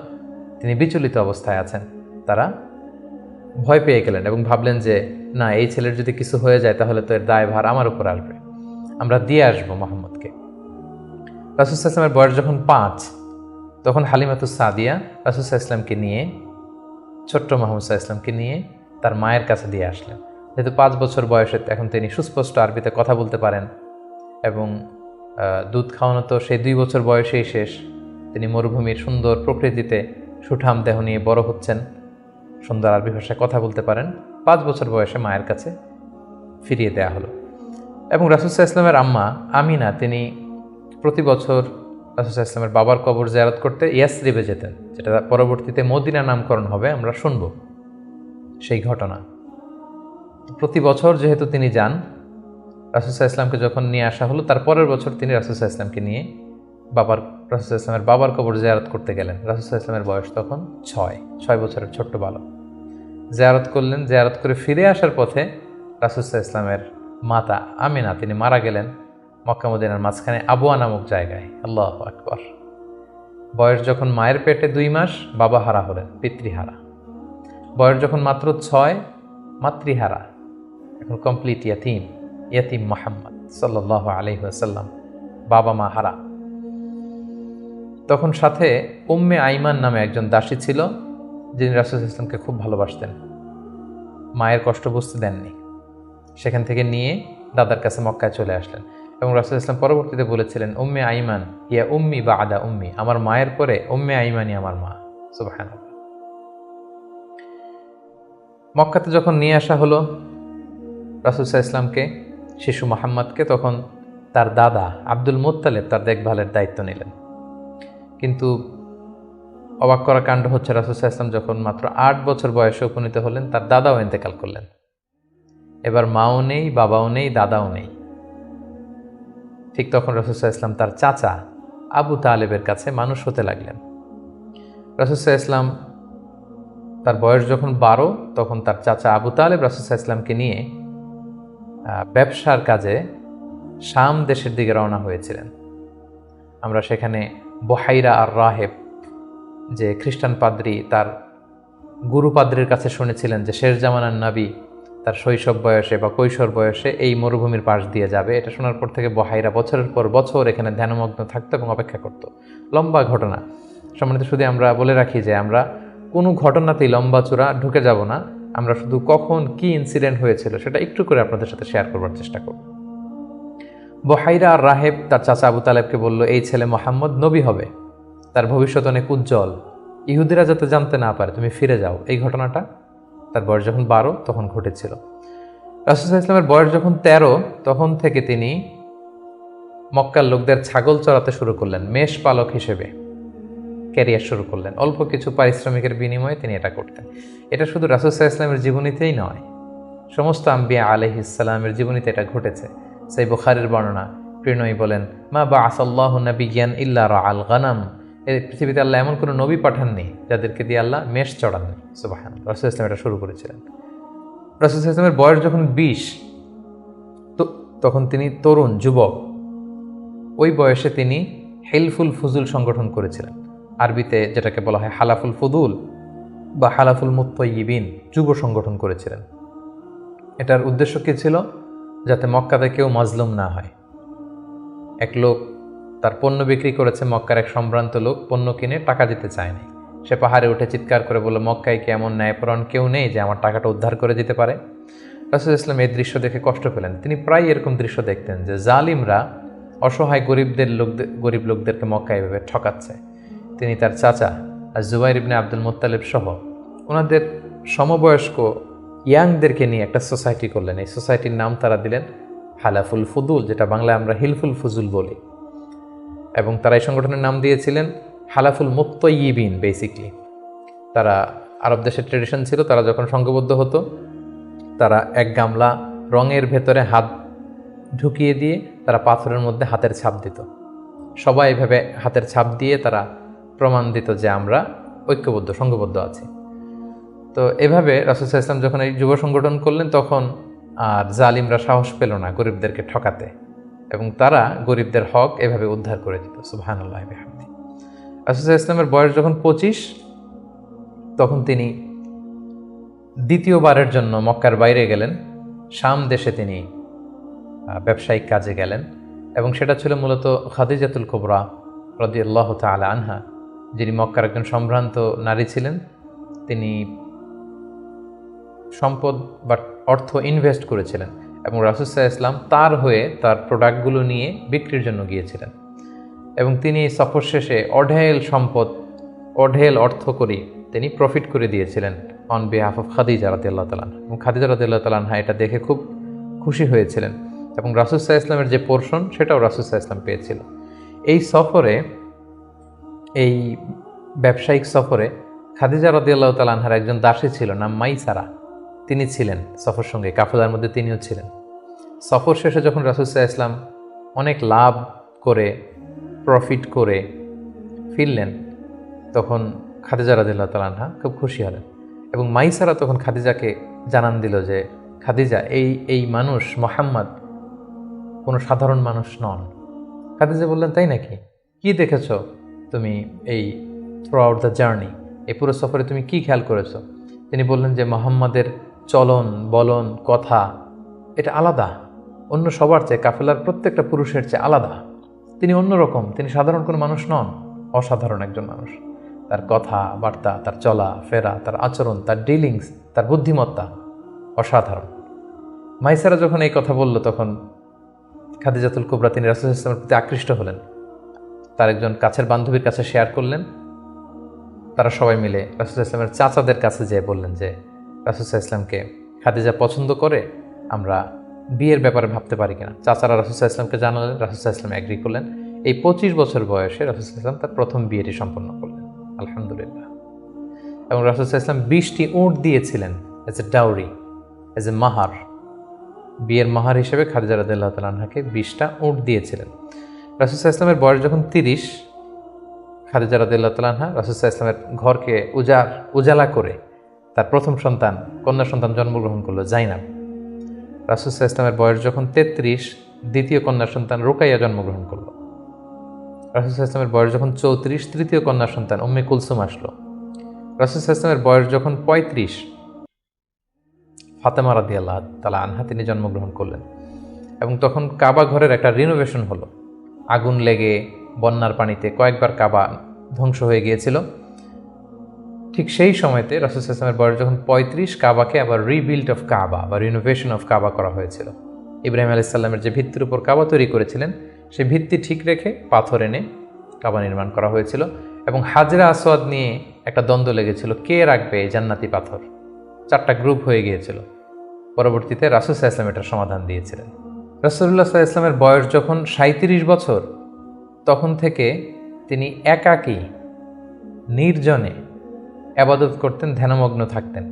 তিনি বিচলিত অবস্থায় আছেন। তারা ভয় পেয়ে গেলেন এবং ভাবলেন যে না, এই ছেলের যদি কিছু হয়ে যায় তাহলে তো এর দায়ভার আমার উপর আসবে, আমরা দিয়ে আসবো মুহাম্মদকে। রাসূল সাল্লাল্লাহু আলাইহি ওয়াসাল্লামের বয়স যখন 5, তখন হালিমাতুস সাদিয়া রাসূল সাল্লাল্লাহু আলাইহি ওয়াসাল্লামকে নিয়ে, ছোট্ট মুহাম্মদ সাল্লাল্লাহু আলাইহি ওয়াসাল্লামকে নিয়ে তার মায়ের কাছে দিয়ে আসলেন। যেহেতু 5 বছর বয়সে এখন তিনি সুস্পষ্ট আরবিতে কথা বলতে পারেন এবং দুধ খাওয়ানো তো সেই 2 বছর বয়সেই শেষ। তিনি মরুভূমির সুন্দর প্রকৃতিতে সুঠাম দেহ নিয়ে বড় হচ্ছেন, সুন্দর আরবি ভাষায় কথা বলতে পারেন। 5 বছর বয়সে মায়ের কাছে ফিরিয়ে দেয়া হলো। এবং রাসূল সাল্লাল্লাহু আলাইহি ওয়াসাল্লামের আম্মা আমিনা, তিনি প্রতি বছর রাসূল সাল্লাল্লাহু আলাইহি ওয়াসাল্লামের বাবার কবর জিয়ারত করতে ইয়াসরিবে যেতেন, যেটা পরবর্তীতে মদিনা নামকরণ হবে, আমরা শুনব সেই ঘটনা। প্রতি বছর যেহেতু তিনি যান, রাসূল সাল্লাল্লাহু আলাইহি ওয়াসাল্লামকে যখন নিয়ে আসা হলো, তার পরের বছর তিনি রাসূল সাল্লাল্লাহু আলাইহি ওয়াসাল্লামকে নিয়ে রাসূল সাল্লাল্লাহু আলাইহি ওয়াসাল্লামের বাবার কবর জিয়ারত করতে গেলেন। রাসূল সাল্লাল্লাহু আলাইহি ওয়াসাল্লামের বয়স তখন 6 বছরের ছোট্ট বালক। জিয়ারত করলেন। জিয়ারত করে ফিরে আসার পথে রাসূল সাল্লাল্লাহু আলাইহি ওয়াসাল্লামের মাতা আমিনা, তিনি মারা গেলেন মক্কা মদিনার মাঝখানে আবওয়া নামক জায়গায়। আল্লাহু আকবার। বয়স যখন মায়ের পেটে 2 মাস, বাবা হারা হলেন, পিতৃহারা। বয়স যখন মাত্র 6, মাতৃহারা, এখন কমপ্লিট ইয়াতিম মুহাম্মদ সাল্লাল্লাহু আলাইহি ওয়াসাল্লাম, বাবা মা হারা। তখন সাথে উম্মে আইমান নামে একজন দাসী ছিল, যিনি রাসূল সাল্লাল্লাহু আলাইহি ওয়াসাল্লামকে খুব ভালোবাসতেন, মায়ের কষ্ট বুঝতে দেননি। সেখান থেকে নিয়ে দাদার কাছে মক্কায় চলে আসলেন এবং রাসূল সাল্লাল্লাহু আলাইহি ওয়াসাল্লাম পরবর্তীতে বলেছিলেন, উম্মে আইমান ইয়া উম্মি বা'দা উম্মি, আমার মায়ের পরে উম্মে আইমানই আমার মা। সুবহানাল্লাহ। মক্কাতে যখন নিয়ে আসা হলো রাসূল সাল্লাল্লাহু আলাইহি ওয়াসাল্লামকে, শিশু মুহাম্মদকে, তখন তার দাদা আব্দুল মুত্তালিব তার দেখভালের দায়িত্ব নিলেন। কিন্তু অবাক করা কাণ্ড হচ্ছে, রাসূল সাল্লাল্লাহু আলাইহি ওয়াসাল্লাম যখন মাত্র 8 বছর বয়সে উপনীত হলেন, তার দাদাও ইন্তেকাল করলেন। এবার মাও নেই, বাবাও নেই, দাদাও নেই। ঠিক তখন রাসূল সাল্লাল্লাহু আলাইহি ওয়াসাল্লাম তার চাচা আবু তালেবের কাছে মানুষ হতে লাগলেন। রাসূল সাল্লাল্লাহু আলাইহি ওয়াসাল্লাম তার বয়স যখন 12, তখন তার চাচা আবু তালেব রাসূল সাল্লাল্লাহু আলাইহি ওয়াসাল্লামকে নিয়ে ব্যবসার কাজে শাম দেশের দিকে রওনা হয়েছিলেন। আমরা সেখানে বুহাইরা আর রাহেব, যে খ্রিস্টান পাদ্রী, তার গুরু পাদ্রীর কাছে শুনেছিলেন যে শেষ জামানার নবী তার শৈশব বয়সে বা কৈশোর বয়সে এই মরুভূমির পাশ দিয়ে যাবে। এটা শোনার পর থেকে বুহাইরা বছরের পর বছর এখানে ধ্যানমগ্ন থাকতো এবং অপেক্ষা করত। লম্বা ঘটনা। সম্মানিত, শুধু আমরা বলে রাখি যে আমরা কোনো ঘটনাতেই লম্বা চূড়া ঢুকে যাব না। আমরা শুধু কখন কি ইনসিডেন্ট হয়েছিল সেটা একটু করে আপনাদের সাথে শেয়ার করবার চেষ্টা করব। বহাইরা আর রাহেব তার চাচা আবু তালেবকে বলল, এই ছেলে মোহাম্মদ নবী হবে, তার ভবিষ্যৎ অনেক উজ্জ্বল, ইহুদিরা যাতে জানতে না পারে, তুমি ফিরে যাও। এই ঘটনাটা তার বয়স যখন 12 তখন ঘটেছিল। রাসূল সাল্লাল্লাহু আলাইহি ওয়াসাল্লামের বয়স যখন 13 তখন থেকে তিনি মক্কার লোকদের ছাগল চড়াতে শুরু করলেন, মেষ পালক হিসেবে ক্যারিয়ার শুরু করলেন। অল্প কিছু পারিশ্রমিকের বিনিময়ে তিনি এটা করতেন। এটা শুধু রাসূল সাল্লাল্লাহু আলাইহি ওয়াসাল্লামের জীবনীতেই নয়, সমস্ত আম্বিয়া আলাইহিস সালামের জীবনীতে এটা ঘটেছে। সেই বুখারীর বর্ণনা, প্রিয়নবী বলেন, মা বাআসাল্লাহু নাবিয়্যান ইল্লা রাআল গানাম, এই পৃথিবীতে আল্লাহ এমন কোনো নবী পাঠাননি যাদেরকে দিয়ে আল্লাহ মেষ চড়াননি। সুবহানাল্লাহ। রাসূল সাল্লাল্লাহু আলাইহি ওয়াসাল্লাম এটা শুরু করেছিলেন। রাসূল সাল্লাল্লাহু আলাইহি ওয়াসাল্লামের বয়স যখন 20 তখন তিনি তরুণ যুবক, ওই বয়সে তিনি হিলফুল ফুজুল সংগঠন করেছিলেন। আরবিতে যেটাকে বলা হয় হালাফুল ফুদুল বা হালাফুল মুত্তাইয়িবিন, যুব সংগঠন করেছিলেন। এটার উদ্দেশ্য কী ছিল? যাতে মক্কাতে কেউ মাজলুম না হয়। এক লোক তার পণ্য বিক্রি করেছে, মক্কার এক সম্ভ্রান্ত লোক পণ্য কিনে টাকা দিতে চায়নি। সে পাহাড়ে উঠে চিৎকার করে বলল, মক্কায় কি এমন ন্যায়পরায়ণ কেউ নেই যে আমার টাকাটা উদ্ধার করে দিতে পারে? রাসূল ইসলাম এই দৃশ্য দেখে কষ্ট পেলেন। তিনি প্রায় এরকম দৃশ্য দেখতেন যে জালিমরা অসহায় গরিব লোকদেরকে মক্কায় এভাবে ঠকাচ্ছে। তিনি তার চাচা আর জুবাইর ইবনে আব্দুল মুত্তালিব সহ ওনাদের সমবয়স্ক ইয়াংদেরকে নিয়ে একটা সোসাইটি করলেন। এই সোসাইটির নাম তারা দিলেন হালাফুল ফুদুল, যেটা বাংলায় আমরা হিলফুল ফুজুল বলি। এবং তারা এই সংগঠনের নাম দিয়েছিলেন হালাফুল মুত্তাইয়িবিন। বেসিকলি তারা, আরব দেশের ট্রেডিশন ছিল, তারা যখন সংঘবদ্ধ হতো তারা এক গামলা রঙের ভেতরে হাত ঢুকিয়ে দিয়ে তারা পাথরের মধ্যে হাতের ছাপ দিত। সবাই এভাবে হাতের ছাপ দিয়ে তারা প্রমাণ দিত যে আমরা ঐক্যবদ্ধ, সংঘবদ্ধ আছি। তো এভাবে রাসূল সাল্লাল্লাহু আলাইহি ওয়াসাল্লাম যখন এই যুব সংগঠন করলেন, তখন আর জালিমরা সাহস পেল না গরিবদেরকে ঠকাতে, এবং তারা গরিবদের হক এভাবে উদ্ধার করে দিত। সুবহানাল্লাহি ওয়া বিহামদিহি। রাসূল সাল্লাল্লাহু আলাইহি ওয়াসাল্লামের বয়স যখন 25 তখন তিনি দ্বিতীয়বারের জন্য মক্কার বাইরে গেলেন। শাম দেশে তিনি ব্যবসায়িক কাজে গেলেন, এবং সেটা ছিল মূলত খাদিজাতুল কুবরা রাদিয়াল্লাহু তাআলা আনহা, যিনি মক্কার একজন সম্ভ্রান্ত নারী ছিলেন। তিনি সম্পদ বা অর্থ ইনভেস্ট করেছিলেন, এবং রাসূল সাল্লাল্লাহু আলাইহি ওয়াসাল্লাম তার হয়ে তার প্রোডাক্টগুলো নিয়ে বিক্রির জন্য গিয়েছিলেন। এবং তিনি সফর শেষে অঢেল সম্পদ, অঢেল অর্থ করি তিনি প্রফিট করে দিয়েছিলেন অন বিহাফ অফ খাদিজা রাদিয়াল্লাহু তাআলা। এবং খাদিজা রাদিয়াল্লাহু তাআলা এটা দেখে খুব খুশি হয়েছিলেন, এবং রাসূল সাল্লাল্লাহু আলাইহি ওয়াসাল্লামের যে পোর্শন সেটাও রাসূল সাল্লাল্লাহু আলাইহি ওয়াসাল্লাম পেয়েছিল। এই সফরে, এই ব্যবসায়িক সফরে খাদিজা রাদিয়াল্লাহু তাআলা আনহার একজন দাসী ছিল, নাম মাইসারা। তিনি ছিলেন সফর সঙ্গে, কাফেলার মধ্যে তিনিও ছিলেন। সফর শেষে যখন রাসূল সাল্লাল্লাহু আলাইহি ওয়াসাল্লাম অনেক লাভ করে, প্রফিট করে ফিরলেন, তখন খাদিজা রাদিয়াল্লাহু তাআলা আনহা খুব খুশি হলেন। এবং মাইসারা তখন খাদিজাকে জানান দিল যে, খাদিজা, এই মানুষ মুহাম্মদ কোনো সাধারণ মানুষ নন। খাদিজা বললেন, তাই নাকি? কি দেখেছ তুমি এই থ্রু আউট দ্য জার্নি, এই পুরো সফরে তুমি কি খেয়াল করেছো? তিনি বললেন যে মুহাম্মাদের চলন বলন কথা এটা আলাদা, অন্য সবার চেয়ে, কাফেলার প্রত্যেকটা পুরুষের চেয়ে আলাদা। তিনি অন্যরকম, তিনি সাধারণ কোনো মানুষ নন, অসাধারণ একজন মানুষ। তার কথা বার্তা, তার চলা ফেরা, তার আচরণ, তার ডিলিংস, তার বুদ্ধিমত্তা অসাধারণ। মাইসারা যখন এই কথা বলল, তখন খাদিজাতুল কুবরা তিনি রাসূল সাল্লাল্লাহু আলাইহি ওয়াসাল্লামের প্রতি আকৃষ্ট হলেন। তার একজন কাছের বান্ধবীর কাছে শেয়ার করলেন। তারা সবাই মিলে রাসূল সাল্লাল্লাহু আলাইহি ওয়াসাল্লামের চাচাদের কাছে যেয়ে বললেন যে, রাসূল সাল্লাল্লাহু আলাইহি ওয়াসাল্লামকে খাদিজা পছন্দ করে, আমরা বিয়ের ব্যাপারে ভাবতে পারি কিনা। চাচারা রাসূল সাল্লাল্লাহু আলাইহি ওয়াসাল্লামকে জানালেন, রাসূল সাল্লাল্লাহু আলাইহি ওয়াসাল্লাম এগ্রি করলেন। এই 25 বছর বয়সে রাসূল সাল্লাল্লাহু আলাইহি ওয়াসাল্লাম তার প্রথম বিয়েটি সম্পন্ন করলেন, আলহামদুলিল্লাহ। এবং রাসূল সাল্লাল্লাহু আলাইহি ওয়াসাল্লাম 20টি উট দিয়েছিলেন as a dowry, as a মাহার। বিয়ের মাহার হিসেবে খাদিজা রাদিয়াল্লাহু তাআলা আনহাকে 20টা উট দিয়েছিলেন। রাসূল সাল্লাল্লাহু আলাইহি ওয়াসাল্লামের বয়স যখন 30, খাদিজা রাদিয়াল্লাহু তাআলা আনহা রাসূল সাল্লাল্লাহু আলাইহি ওয়াসাল্লামের ঘরকে উজালা করে তার প্রথম সন্তান, কন্যা সন্তান জন্মগ্রহণ করলো, জাইনাব। রাসূল সাল্লাল্লাহু আলাইহি ওয়াসাল্লামের বয়স যখন 33, দ্বিতীয় কন্যা সন্তান রুকাইয়া জন্মগ্রহণ করলো। রাসূল সাল্লাল্লাহু আলাইহি ওয়াসাল্লামের বয়স যখন 34, তৃতীয় কন্যা সন্তান উম্মে কুলসুম আসলো। রাসূল সাল্লাল্লাহু আলাইহি ওয়াসাল্লামের বয়স যখন 35, ফাতেমা রাদিয়াল্লাহু তাআলা আনহা তিনি জন্মগ্রহণ করলেন। এবং তখন কাবা ঘরের একটা রিনোভেশন হলো। আগুন লেগে বন্যার পানিতে কয়েকবার কাবা ধ্বংস হয়ে গিয়েছিল। ঠিক সেই সময়তে রাসূল সাল্লাল্লাহু আলাইহি ওয়াসাল্লামের বয়স যখন 35, কাবাকে আবার রিবিল্ড অফ কাবা বা রিনোভেশন অফ কাবা করা হয়েছিল। ইব্রাহিম আলাইহিস সালামের যে ভিত্তির উপর কাবা তৈরি করেছিলেন সেই ভিত্তি ঠিক রেখে পাথর এনে কাবা নির্মাণ করা হয়েছিল। এবং হাজরা আসওয়াদ নিয়ে একটা দ্বন্দ্ব লেগেছিল, কে রাখবে এই জান্নাতি পাথর। 4টা গ্রুপ হয়ে গিয়েছিল। পরবর্তীতে রাসূল সাল্লাল্লাহু আলাইহি ওয়াসাল্লাম এটার সমাধান দিয়েছিলেন। রাসূলুল্লাহ সাল্লাল্লাহু আলাইহি ওয়াসাল্লামের বয়স যখন 37 বছর, তখন থেকে তিনি একাকী নির্জনে ইবাদত করতেন, ধ্যানমগ্ন থাকতেন।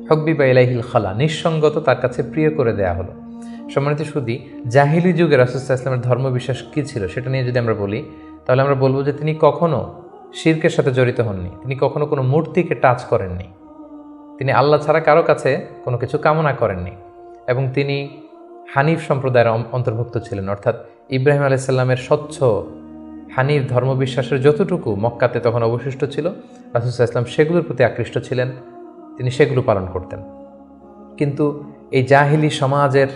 হুব্বিবা ইলাইহিল খালা, নিঃসঙ্গত তার কাছে প্রিয় করে দেয়া হলো। সম্মানিত সুধী, জাহিলি যুগে রাসূল সাল্লাল্লাহু আলাইহি ওয়াসাল্লামের ধর্মবিশ্বাস কী ছিল সেটা নিয়ে যদি আমরা বলি, তাহলে আমরা বলবো যে তিনি কখনো শিরকের সাথে জড়িত হননি, তিনি কখনো কোনো মূর্তিকে টাচ করেননি, তিনি আল্লাহ ছাড়া কারো কাছে কোনো কিছু কামনা করেননি, এবং তিনি হানিফ সম্প্রদায়ের অন্তর্ভুক্ত ছিলেন। অর্থাৎ ইব্রাহিম আলাইহিস সালামের স্বচ্ছ হানিফ ধর্মবিশ্বাসের যতটুকু মক্কাতে তখন অবশিষ্ট ছিল, রাসূল সাল্লাল্লাহু আলাইহি ওয়াসাল্লাম সেগুলোর প্রতি আকৃষ্ট ছিলেন, তিনি সেগুলো পালন করতেন। কিন্তু এই জাহিলি সমাজের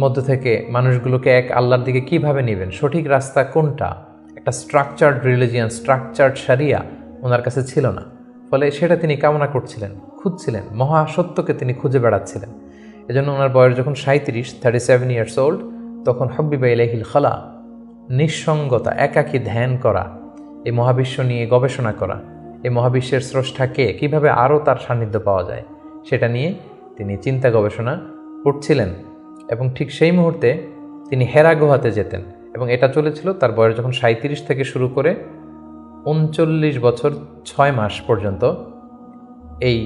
মধ্য থেকে মানুষগুলোকে এক আল্লাহর দিকে কিভাবে নেবেন, সঠিক রাস্তা কোনটা, একটা স্ট্রাকচার্ড রিলিজিয়ান, স্ট্রাকচার্ড শারিয়া ওনার কাছে ছিল না। ফলে সেটা তিনি কামনা করছিলেন, খুঁজছিলেন, মহাসত্যকে তিনি খুঁজে বেড়াচ্ছিলেন। এজন্য ওনার বয়স যখন 37 ইয়ার্স ওল্ড, তখন হুব্বিবা ইলাইহিল খালা, নিঃসঙ্গতা, একাকী ধ্যান করা, এই মহাবিশ্ব নিয়ে গবেষণা করা, এই মহাবিশ্বের স্রষ্টাকে কিভাবে আরও তার সান্নিধ্য পাওয়া যায় সেটা নিয়ে তিনি চিন্তা গবেষণা করছিলেন। এবং ঠিক সেই মুহূর্তে তিনি হেরা গুহাতে যেতেন, এবং এটা চলেছিল তার বয়স যখন 37 থেকে শুরু করে 39 বছর 6 মাস পর্যন্ত এই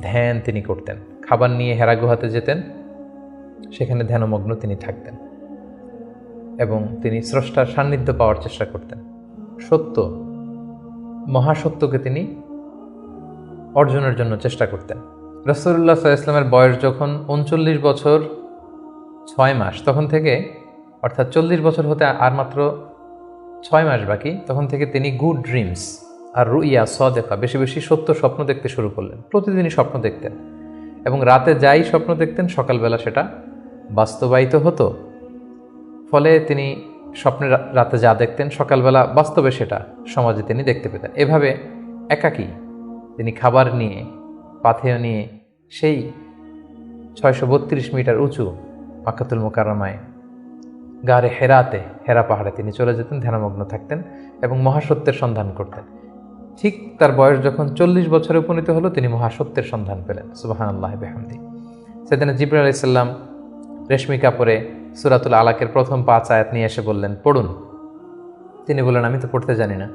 ধ্যান তিনি করতেন। খাবার নিয়ে হেরা গুহাতে যেতেন, সেখানে ধ্যানমগ্ন তিনি থাকতেন এবং তিনি স্রষ্টার সান্নিধ্য পাওয়ার চেষ্টা করতেন। সত্য, মহাসত্যকে তিনি অর্জনের জন্য চেষ্টা করতেন। রাসূলুল্লাহ সাল্লাল্লাহু আলাইহি ওয়াসাল্লামের বয়স যখন 39 বছর 6 মাস, তখন থেকে, অর্থাৎ 40 বছর হতে আর মাত্র 6 মাস বাকি, তখন থেকে তিনি গুড ড্রিমস আর রুইয়া সাদেকা, বেশি বেশি সত্য স্বপ্ন দেখতে শুরু করলেন। প্রতিদিনই স্বপ্ন দেখতেন, এবং রাতে যাই স্বপ্ন দেখতেন সকালবেলা সেটা বাস্তবায়িত হতো। ফলে তিনি স্বপ্নে রাতে যা দেখতেন সকালবেলা বাস্তবে সেটা সমাজে তিনি দেখতে পেতেন। এভাবে একাকী তিনি খাবার নিয়ে, পাথেয় নিয়ে সেই 632 মিটার উঁচু মাক্কাতুল মুকাররমায় গারে হেরাতে, হেরা পাহাড়ে তিনি চলে যেতেন, ধ্যানমগ্ন থাকতেন এবং মহাসত্যের সন্ধান করতেন। ঠিক তার বয়স যখন 40 বছরে উপনীত হলো, তিনি মহাসত্যের সন্ধান পেলেন। সুবহানাল্লাহ বিহামদি। সেদিনা জিবরাইল আলাইহিস সালাম রেশমি কাপড়ে সূরাতুল আলাকের প্রথম 5 আয়াত নিয়ে এসে বললেন, পড়ুন। তিনি বললেন, আমি তো পড়তে জানি না।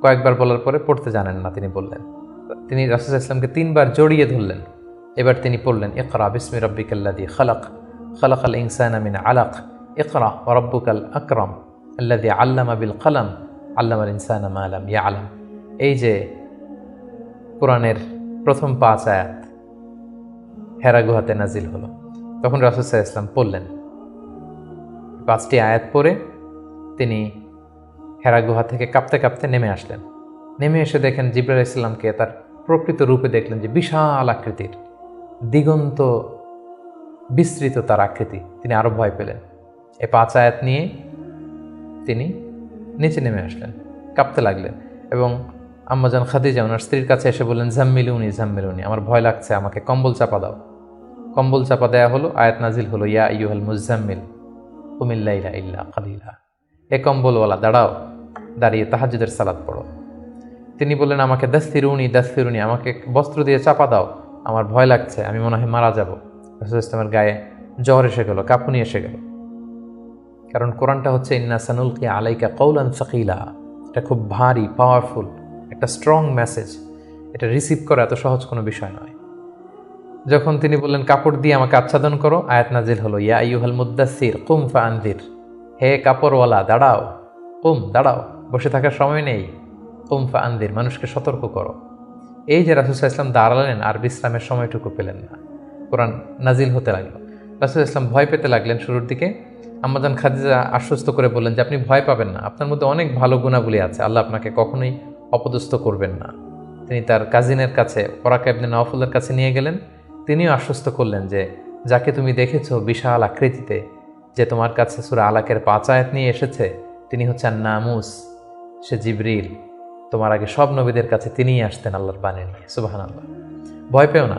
কয়েকবার বলার পরে পড়তে জানেন না তিনি বললেন। তিনি রাসূল সাল্লাল্লাহু আলাইহি ওয়াসাল্লামকে 3 বার জড়িয়ে ধরলেন। এবার তিনি পড়লেন, ইকরা বিসমি রাব্বিকাল্লাযী খালাক, খালাকাল ইনসানা মিন আলাক, ইকরা ওয়া রাব্বুকাল আকরাম আল্লাযী আল্লামা বিল কলম, আল্লামাল ইনসানা মা লাম ইয়ালাম। এই যে কোরআনের প্রথম 5 আয়াত হেরা গুহাতে নাজিল হলো, তখন রাসূল সাল্লাল্লাহু আলাইহি ওয়াসাল্লাম পড়লেন। 5টি আয়াত পড়ে তিনি হেরা গুহা থেকে কাঁপতে কাঁপতে নেমে আসলেন। নেমে এসে দেখেন জিবরাইল আলাইহিস সালামকে তার প্রকৃত রূপে দেখলেন, যে বিশাল আকৃতির, দিগন্ত বিস্তৃত তার আকৃতি। তিনি আরো ভয় পেলেন। এই 5 আয়াত নিয়ে তিনি নিচে নেমে আসলেন, কাঁপতে লাগলেন, এবং আম্মাজান খাদিজা ওনার স্ত্রীর কাছে এসে বললেন, জাম্মিলুনি জাম্মিলুনি, আমার ভয় লাগছে, আমাকে কম্বল চাপা দাও। কম্বল চাপা দেয়া হলো, আয়াত নাজিল হলো, ইয়া আইয়ুহাল মুজাম্মিল কুমিল লাইলা ইল্লা কালিলা, এ কম্বলওয়ালা দাঁড়াও, দাঁড়িয়ে তাহাজ্জুদের সালাত পড়ো। তিনি বললেন, আমাকে দাসতিরুনি দাসতিরুনি, আমাকে বস্ত্র দিয়ে চাপা দাও, আমার ভয় লাগছে, আমি মনে হয় মারা যাব। রাসূল ইসলামের গায়ে জ্বর এসে গেল, কাঁপুনি এসে গেল। কারণ কোরআনটা হচ্ছে ইন্না সানুলকি আলাইকা কওলান সাকিলা, এটা খুব ভারী, পাওয়ারফুল একটা স্ট্রং মেসেজ। এটা রিসিভ করা এত সহজ কোনো বিষয় নয়। যখন তিনি বললেন, কাপড় দিয়ে আমাকে আচ্ছাদন করো, আয়াত নাজিল হলো, ইয়া আইয়ুহাল মুদ্দাসসির কুম ফাআনযির, হে কাপড়ওয়ালা দাঁড়াও, কুম দাঁড়াও, বসে থাকার সময় নেই, কুম ফাআনযির, মানুষকে সতর্ক করো। এই যে রাসূল সাল্লাল্লাহু আলাইহি ওয়াসাল্লাম দাঁড়ালেন আর বিশ্রামের সময়টুকু পেলেন না, কোরআন নাজিল হতে লাগলো। রাসূল সাল্লাল্লাহু আলাইহি ওয়াসাল্লাম ভয় পেতে লাগলেন শুরুর দিকে। আম্মাজান খাদিজা আশ্বস্ত করে বললেন যে আপনি ভয় পাবেন না, আপনার মধ্যে অনেক ভালো গুণাবলী আছে, আল্লাহ আপনাকে কখনোই অপদস্থ করবেন না। তিনি তার কাজিনের কাছে, ওরাকা ইবনে নাওফলের কাছে নিয়ে গেলেন। তিনিও আশ্বস্ত করলেন যে যাকে তুমি দেখেছো বিশাল আকৃতিতে, যে তোমার কাছে সূরা আলাকের 5 আয়াত নিয়ে এসেছে, তিনি হচ্ছেন নামুস, সে জিবরিল। তোমার আগে সব নবীদের কাছে তিনিই আসতেন আল্লাহর বাণী নিয়ে। সুবহানাল্লাহ। ভয় পেও না,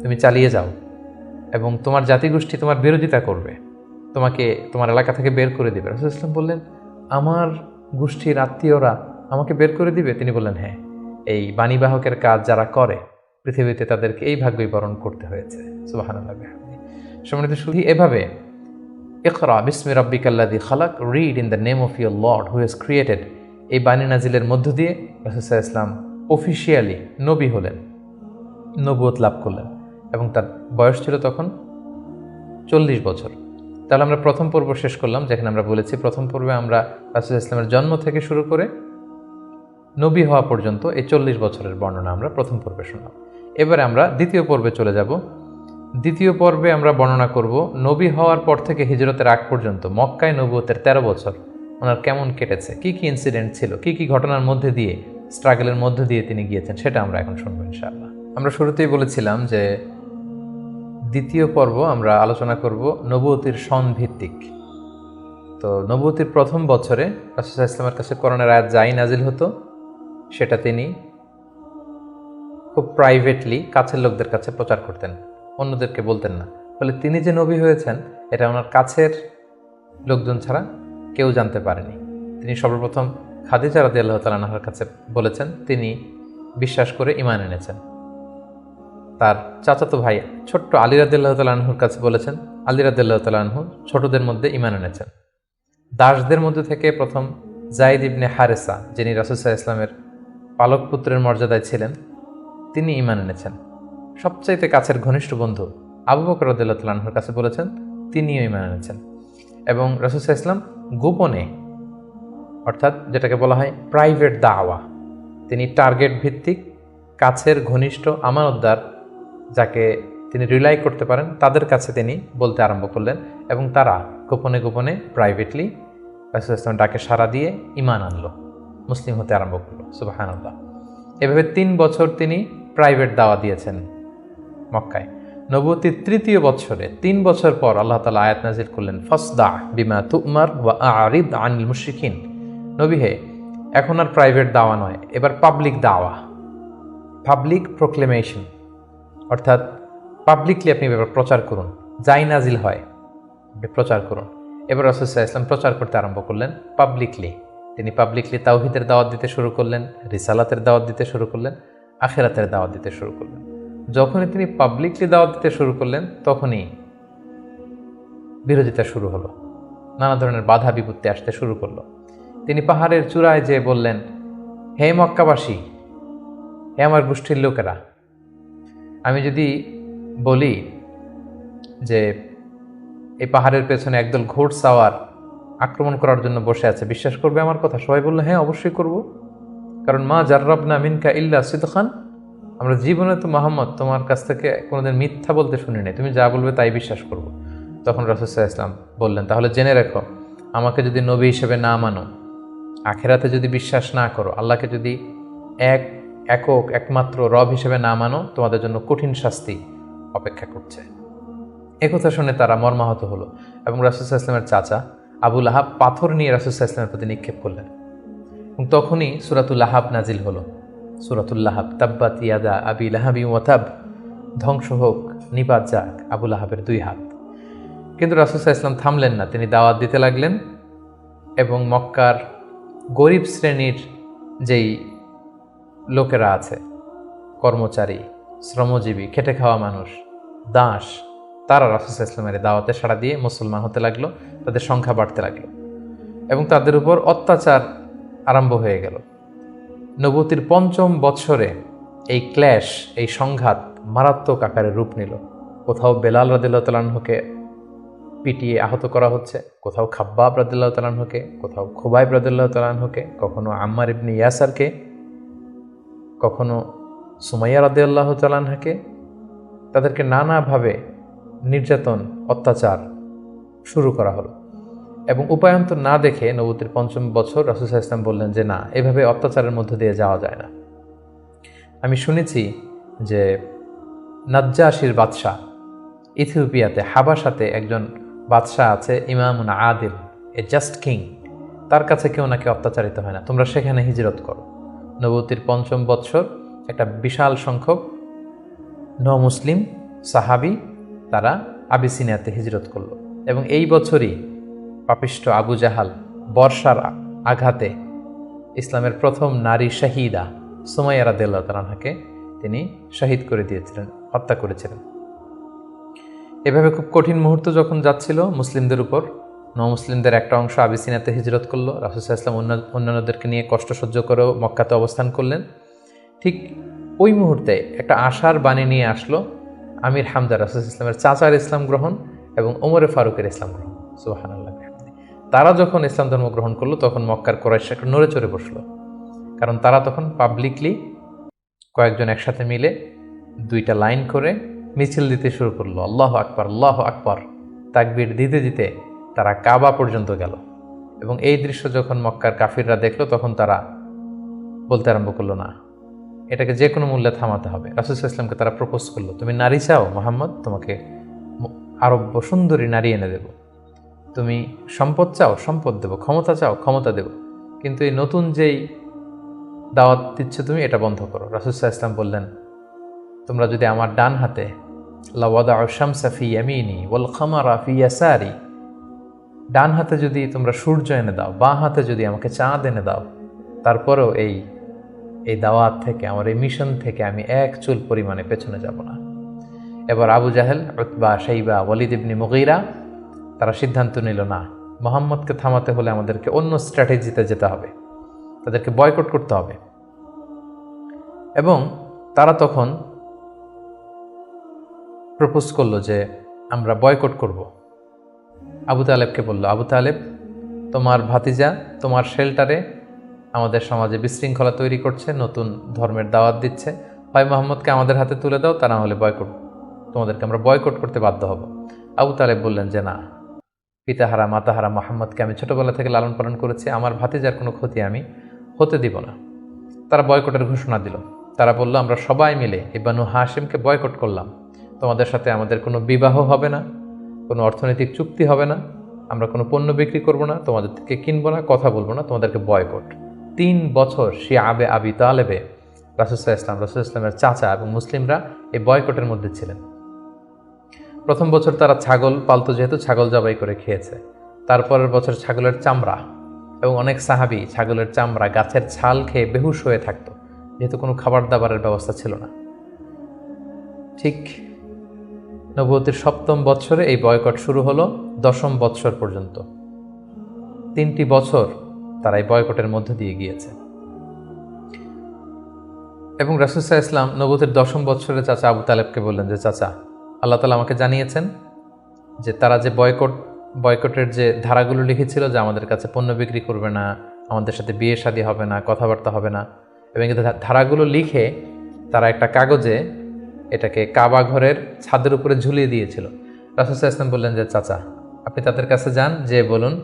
তুমি চালিয়ে যাও। এবং তোমার জাতিগোষ্ঠী তোমার বিরোধিতা করবে, তোমাকে তোমার এলাকা থেকে বের করে দিবে। রাসূলুল্লাহ সাল্লাল্লাহু আলাইহি ওয়াসাল্লাম বললেন, আমার গোষ্ঠীর আত্মীয়রা আমাকে বের করে দিবে? তিনি বললেন, হ্যাঁ, এই বাণীবাহকের কাজ যারা করে পৃথিবীতে তাদেরকে এই ভাগ্যই বরণ করতে হয়েছে। সুবহানাল্লাহ। সম্মানিত শুধু এভাবে ইকরা বিসমি রাব্বিকাল্লাযী খালাক, read in the name of your lord who has created, এই বাণী নাজিলের মধ্য দিয়ে রাসূল সাল্লাল্লাহু আলাইহি ওয়াসাল্লাম অফিশিয়ালি নবী হলেন, নবুয়ত লাভ করলেন এবং তার বয়স ছিল তখন 40 বছর। তাহলে আমরা প্রথম পর্ব শেষ করলাম, যেখানে আমরা বলেছি প্রথম পর্বে আমরা রাসূলুল্লাহ ইসলামের জন্ম থেকে শুরু করে নবী হওয়া পর্যন্ত এই 40 বছরের বর্ণনা আমরা প্রথম পর্বে শুনলাম। এবারে আমরা দ্বিতীয় পর্বে চলে যাব। দ্বিতীয় পর্বে আমরা বর্ণনা করব নবী হওয়ার পর থেকে হিজরতের আগ পর্যন্ত মক্কায় নবুয়তের 13 বছর ওনার কেমন কেটেছে, কি কি ইনসিডেন্ট ছিল, কি কি ঘটনার মধ্যে দিয়ে, স্ট্রাগলের মধ্যে দিয়ে তিনি গিয়েছেন, সেটা আমরা এখন শুনবো ইনশাআল্লাহ। আমরা শুরুতেই বলেছিলাম যে দ্বিতীয় পর্ব আমরা আলোচনা করব নবুয়তির সন ভিত্তিক। তো নবুয়তির প্রথম বছরে রাসূলুল্লাহ সাল্লাল্লাহু আলাইহি ওয়াসাল্লামের কাছে কোরআনের আয়াত যাই নাজিল হতো সেটা তিনি খুব প্রাইভেটলি কাছের লোকদের কাছে প্রচার করতেন, অন্যদেরকে বলতেন না। ফলে তিনি যে নবী হয়েছেন এটা ওনার কাছের লোকজন ছাড়া কেউ জানতে পারেনি। তিনি সর্বপ্রথম খাদিজা রাদিয়াল্লাহু তাআলা আনহার কাছে বলেছেন, তিনি বিশ্বাস করে ঈমান এনেছেন। তার চাচাতো ভাই ছোট্ট আলী রাদিয়াল্লাহু তাআলা আনহুর কাছে বলেছেন, আলী রাদিয়াল্লাহু তাআলা আনহু ছোটদের মধ্যে ঈমান এনেছেন। দাসদের মধ্যে থেকে প্রথম যায়েদ ইবনে হারেসা, যিনি রাসূল সাল্লাল্লাহু আলাইহি ওয়াসাল্লামের পালক পুত্রের মর্যাদায় ছিলেন, তিনি ঈমান এনেছেন। সবচাইতে কাছের ঘনিষ্ঠ বন্ধু আবু বকর রাদিয়াল্লাহু তাআলা আনহুর কাছে বলেছেন, তিনিও ঈমান এনেছেন। এবং রাসূল সাল্লাল্লাহু আলাইহি ওয়াসাল্লাম গোপনে, অর্থাৎ যেটাকে বলা হয় প্রাইভেট দাওয়া, তিনি টার্গেট ভিত্তিক কাছের ঘনিষ্ঠ আমানতদার যাকে তিনি রিলাই করতে পারেন তাদের কাছে তিনি বলতে আরম্ভ করলেন এবং তারা গোপনে গোপনে প্রাইভেটলি রাসূলুল্লাহ সাল্লাল্লাহু আলাইহি ওয়াসাল্লাম ডাকে সাড়া দিয়ে ঈমান আনলো, মুসলিম হতে আরম্ভ করলো। সুবহানাল্লাহ। এভাবে 3 বছর তিনি প্রাইভেট দাওয়া দিয়েছেন মক্কায়। নবুয়তির তৃতীয় বছরে 3 বছর পর আল্লাহ তাআলা আয়াত নাজিল করলেন, ফাসদা বিমা তুমার ওয়া আ'রিদ আনিল মুশরিকিন। নবী হে, এখন আর প্রাইভেট দাওয়া নয়, এবার পাবলিক দাওয়া, পাবলিক প্রোক্লেমেশন, অর্থাৎ পাবলিকলি আপনি ব্যাপার প্রচার করুন, যাই নাজিল হয় প্রচার করুন। এবার রাসূল সাল্লাল্লাহু আলাইহি ওয়াসাল্লাম প্রচার করতে আরম্ভ করলেন পাবলিকলি। তিনি পাবলিকলি তাওহীদের দাওয়াত দিতে শুরু করলেন, রিসালাতের দাওয়াত দিতে শুরু করলেন, আখিরাতের দাওয়াত দিতে শুরু করলেন। যখনই তিনি পাবলিকলি দাওয়াত দিতে শুরু করলেন তখনই বিরোধিতা শুরু হলো, নানা ধরনের বাধা বিপত্তি আসতে শুরু করলো। তিনি পাহাড়ের চূড়ায় যেয়ে বললেন, হে মক্কাবাসী, হে আমার গোষ্ঠীর লোকেরা, আমি যদি বলি যে এই পাহাড়ের পেছনে একদল ঘোড়সাওয়ার আক্রমণ করার জন্য বসে আছে, বিশ্বাস করবে আমার কথা? সবাই বললো, হ্যাঁ অবশ্যই করব, কারণ মা জাররাবনা মিনকা ইল্লা সিদখান, আমরা জীবনে তো মুহাম্মদ তোমার কাছ থেকে কোনোদিন মিথ্যা বলতে শুনি নাই, তুমি যা বলবে তাই বিশ্বাস করব। তখন রাসূল সাল্লাল্লাহু আলাইহি ওয়াসাল্লাম বললেন, তাহলে জেনে রেখো, আমাকে যদি নবী হিসেবে না মানো, আখিরাতে যদি বিশ্বাস না করো, আল্লাহকে যদি একক একমাত্র রব হিসেবে না মানো, তোমাদের জন্য কঠিন শাস্তি অপেক্ষা করছে। একথা শুনে তারা মর্মাহত হলো এবং রাসূল সাল্লাল্লাহু আলাইহি ওয়াসাল্লামের চাচা আবু লাহাব পাথর নিয়ে রাসূল সাল্লাল্লাহু আলাইহি ওয়াসাল্লামের প্রতি নিক্ষেপ করলেন এবং তখনই সূরাতুল লাহাব নাজিল হলো। সূরাতুল লাহাব, তাব্বাত ইয়াদা আবি লাহাবি ওয়া তাব, ধ্বংস হোক, নিপাত যাক আবু লাহাবের 2 হাত। কিন্তু রাসূল সাল্লাল্লাহু আলাইহি ওয়াসাল্লাম থামলেন না, তিনি দাওয়াত দিতে লাগলেন এবং মক্কার গরিব শ্রেণীর যেই লোকেরা আছে, কর্মচারী, শ্রমজীবী, খেটে খাওয়া মানুষ, দাস, তারা রাসূল সাল্লাল্লাহু আলাইহি ওয়াসাল্লামের দাওয়াতে সাড়া দিয়ে মুসলমান হতে লাগলো, তাদের সংখ্যা বাড়তে লাগলো এবং তাদের উপর অত্যাচার আরম্ভ হয়ে গেল। নবুয়তির 5ম বৎসরে এই ক্ল্যাশ, এই সংঘাত মারাত্মক আকারে রূপ নিল। কোথাও বেলাল রাদিয়াল্লাহু তাআলা আনহুকে পিটিয়ে আহত করা হচ্ছে, কোথাও খাব্বাব রাদিয়াল্লাহু তাআলা আনহুকে, কোথাও খুবাইব রাদিয়াল্লাহু তাআলা আনহুকে, কখনো আম্মার ইবনে ইয়াসারকে, কখনো সুমাইয়া রাদিয়াল্লাহু তাআলা আনহাকে। তাদেরকে নানাভাবে নির্যাতন, অত্যাচার শুরু করা হলো এবং উপায়ন্তর না দেখে নবুয়তির 5ম বছর রাসূল সাল্লাল্লাহু আলাইহি ওয়াসাল্লাম বললেন যে না, এভাবে অত্যাচারের মধ্য দিয়ে যাওয়া যায় না। আমি শুনেছি যে নাজ্জাশির বাদশাহ, ইথিওপিয়াতে হাবাসাতে একজন বাদশাহ আছে, ইমামুন আদিল, এ জাস্ট কিং, তার কাছে কেউ নাকি অত্যাচারিত হয় না, তোমরা সেখানে হিজরত করো। নবুয়তির 5ম বৎসর একটা বিশাল সংখ্যক মুসলিম সাহাবী তারা আবিসিনিয়াতে হিজরত করলো। এবং এই বছরই পাপিষ্ঠ আবু জাহাল বর্ষার আঘাতে ইসলামের প্রথম নারী শাহিদা সুমাইয়া রাদিয়াল্লাহু তাআলা আনহাকে তিনি শহীদ করে দিয়েছিলেন, হত্যা করেছিলেন। এভাবে খুব কঠিন মুহূর্ত যখন যাচ্ছিল মুসলিমদের উপর, মুসলিমদের একটা অংশ আবিসিনিয়াতে হিজরত করলো। রাসূল সাল্লাল্লাহু আলাইহি ওয়াসাল্লাম অন্যান্যদেরকে নিয়ে কষ্ট সহ্য করেও মক্কাতে অবস্থান করলেন। ঠিক ওই মুহূর্তে একটা আশার বাণী নিয়ে আসলো আমির হামজা, রাসূল সাল্লাল্লাহু আলাইহি ওয়াসাল্লামের চাচার ইসলাম গ্রহণ এবং ওমরে ফারুকের ইসলাম গ্রহণ। সুবহানাল্লাহ। তারা যখন ইসলাম ধর্ম গ্রহণ করলো তখন মক্কার কুরাইশ একটু নড়ে চড়ে বসলো, কারণ তারা তখন পাবলিকলি কয়েকজন একসাথে মিলে দুইটা লাইন করে মিছিল দিতে শুরু করলো, আল্লাহু আকবার আল্লাহু আকবার, তাকবীর দিতে দিতে তারা কাবা পর্যন্ত গেল। এবং এই দৃশ্য যখন মক্কার কাফিররা দেখলো তখন তারা বলতে আরম্ভ করলো, না, এটাকে যে কোনো মূল্যে থামাতে হবে। রাসূল সাল্লাল্লাহু আলাইহি ওয়াসাল্লামকে তারা প্রপোজ করলো, তুমি নারী চাও মুহাম্মদ, তোমাকে আরব্য সুন্দরী নারী এনে দেব, তুমি সম্পদ চাও সম্পদ দেব, ক্ষমতা চাও ক্ষমতা দেব, কিন্তু এই নতুন যেই দাওয়াত দিচ্ছ তুমি এটা বন্ধ করো। রাসূল সাল্লাল্লাহু আলাইহি ওয়াসাল্লাম বললেন, তোমরা যদি আমার ডান হাতে লাওয়াদাউ শামসা ফি ইয়ামিনি ওয়াল খামারা ফি ইয়াসারি, ডান হাতে যদি তোমরা সূর্য এনে দাও, বাঁ হাতে যদি আমাকে চাঁদ এনে দাও, তারপরেও এই দাওয়াত থেকে, আমার এই মিশন থেকে আমি এক চুল পরিমাণে পেছনে যাব না। এবার আবু জাহেল, উতবা, শাইবা, ওয়ালিদ ইবনে মুগীরা তারা সিদ্ধান্ত নিল, না, মুহাম্মদকে থামাতে হলে আমাদেরকে অন্য স্ট্র্যাটেজিতে যেতে হবে, তাদেরকে বয়কট করতে হবে। এবং তারা তখন প্রপোজ করলো যে আমরা বয়কট করব। আবু তালেবকে বলল, আবু তালেব, তোমার ভাতিজা তোমার শেল্টারে আমাদের সমাজে বিশৃঙ্খলা তৈরি করছে, নতুন ধর্মের দাওয়াত দিচ্ছে, হয় মোহাম্মদকে আমাদের হাতে তুলে দাও, তা না হলে বয়কট, তোমাদেরকে আমরা বয়কট করতে বাধ্য হব। আবু তালেব বললেন যে না, পিতাহারা মাতাহারা মোহাম্মদকে আমি ছোটবেলা থেকে লালন পালন করেছি, আমার ভাতিজার কোনো ক্ষতি আমি হতে দিব না। তারা বয়কটের ঘোষণা দিল। তারা বলল, আমরা সবাই মিলে এই বানু হাশিমকে বয়কট করলাম, তোমাদের সাথে আমাদের কোনো বিবাহ হবে না, কোনো অর্থনৈতিক চুক্তি হবে না, আমরা কোনো পণ্য বিক্রি করব না, তোমাদের থেকে কিনবো না, কথা বলবো না, তোমাদেরকে বয়কট। 3 বছর শিয়াবে আবি তালেবে রাসূল সাল্লাল্লাহু আলাইহি ওয়াসাল্লামের চাচা এবং মুসলিমরা এই বয়কটের মধ্যে ছিলেন। প্রথম বছর তারা ছাগল পালতো, যেহেতু ছাগল জবাই করে খেয়েছে। তারপরের বছর ছাগলের চামড়া, এবং অনেক সাহাবী ছাগলের চামড়া, গাছের ছাল খেয়ে বেহুশ হয়ে থাকতো, যেহেতু কোনো খাবার দাবারের ব্যবস্থা ছিল না। ঠিক নবুয়তের 7ম বৎসরে এই বয়কট শুরু হলো 10ম বৎসর পর্যন্ত। 3টি বছর তারা এই বয়কটের মধ্য দিয়ে গিয়েছে। এবং রাসূল সাল্লাল্লাহু আলাইহি ওয়াসাল্লাম নবুয়তের 10ম বৎসরে চাচা আবু তালেবকে বললেন যে, চাচা, আল্লাহ তাআলা আমাকে জানিয়েছেন যে তারা যে বয়কটের যে ধারাগুলো লিখেছিল, যে আমাদের কাছে পণ্য বিক্রি করবে না, আমাদের সাথে বিয়ে শাদী হবে না, কথাবার্তা হবে না, এবং এই ধারাগুলো লিখে তারা একটা কাগজে এটাকে কাবা ঘরের ছাদের উপরে ঝুলিয়ে দিয়েছিল। রাসূল সাল্লাল্লাহু আলাইহি ওয়াসাল্লাম বললেন যে, চাচা, আপনি তাদের কাছে যান, যে বলুন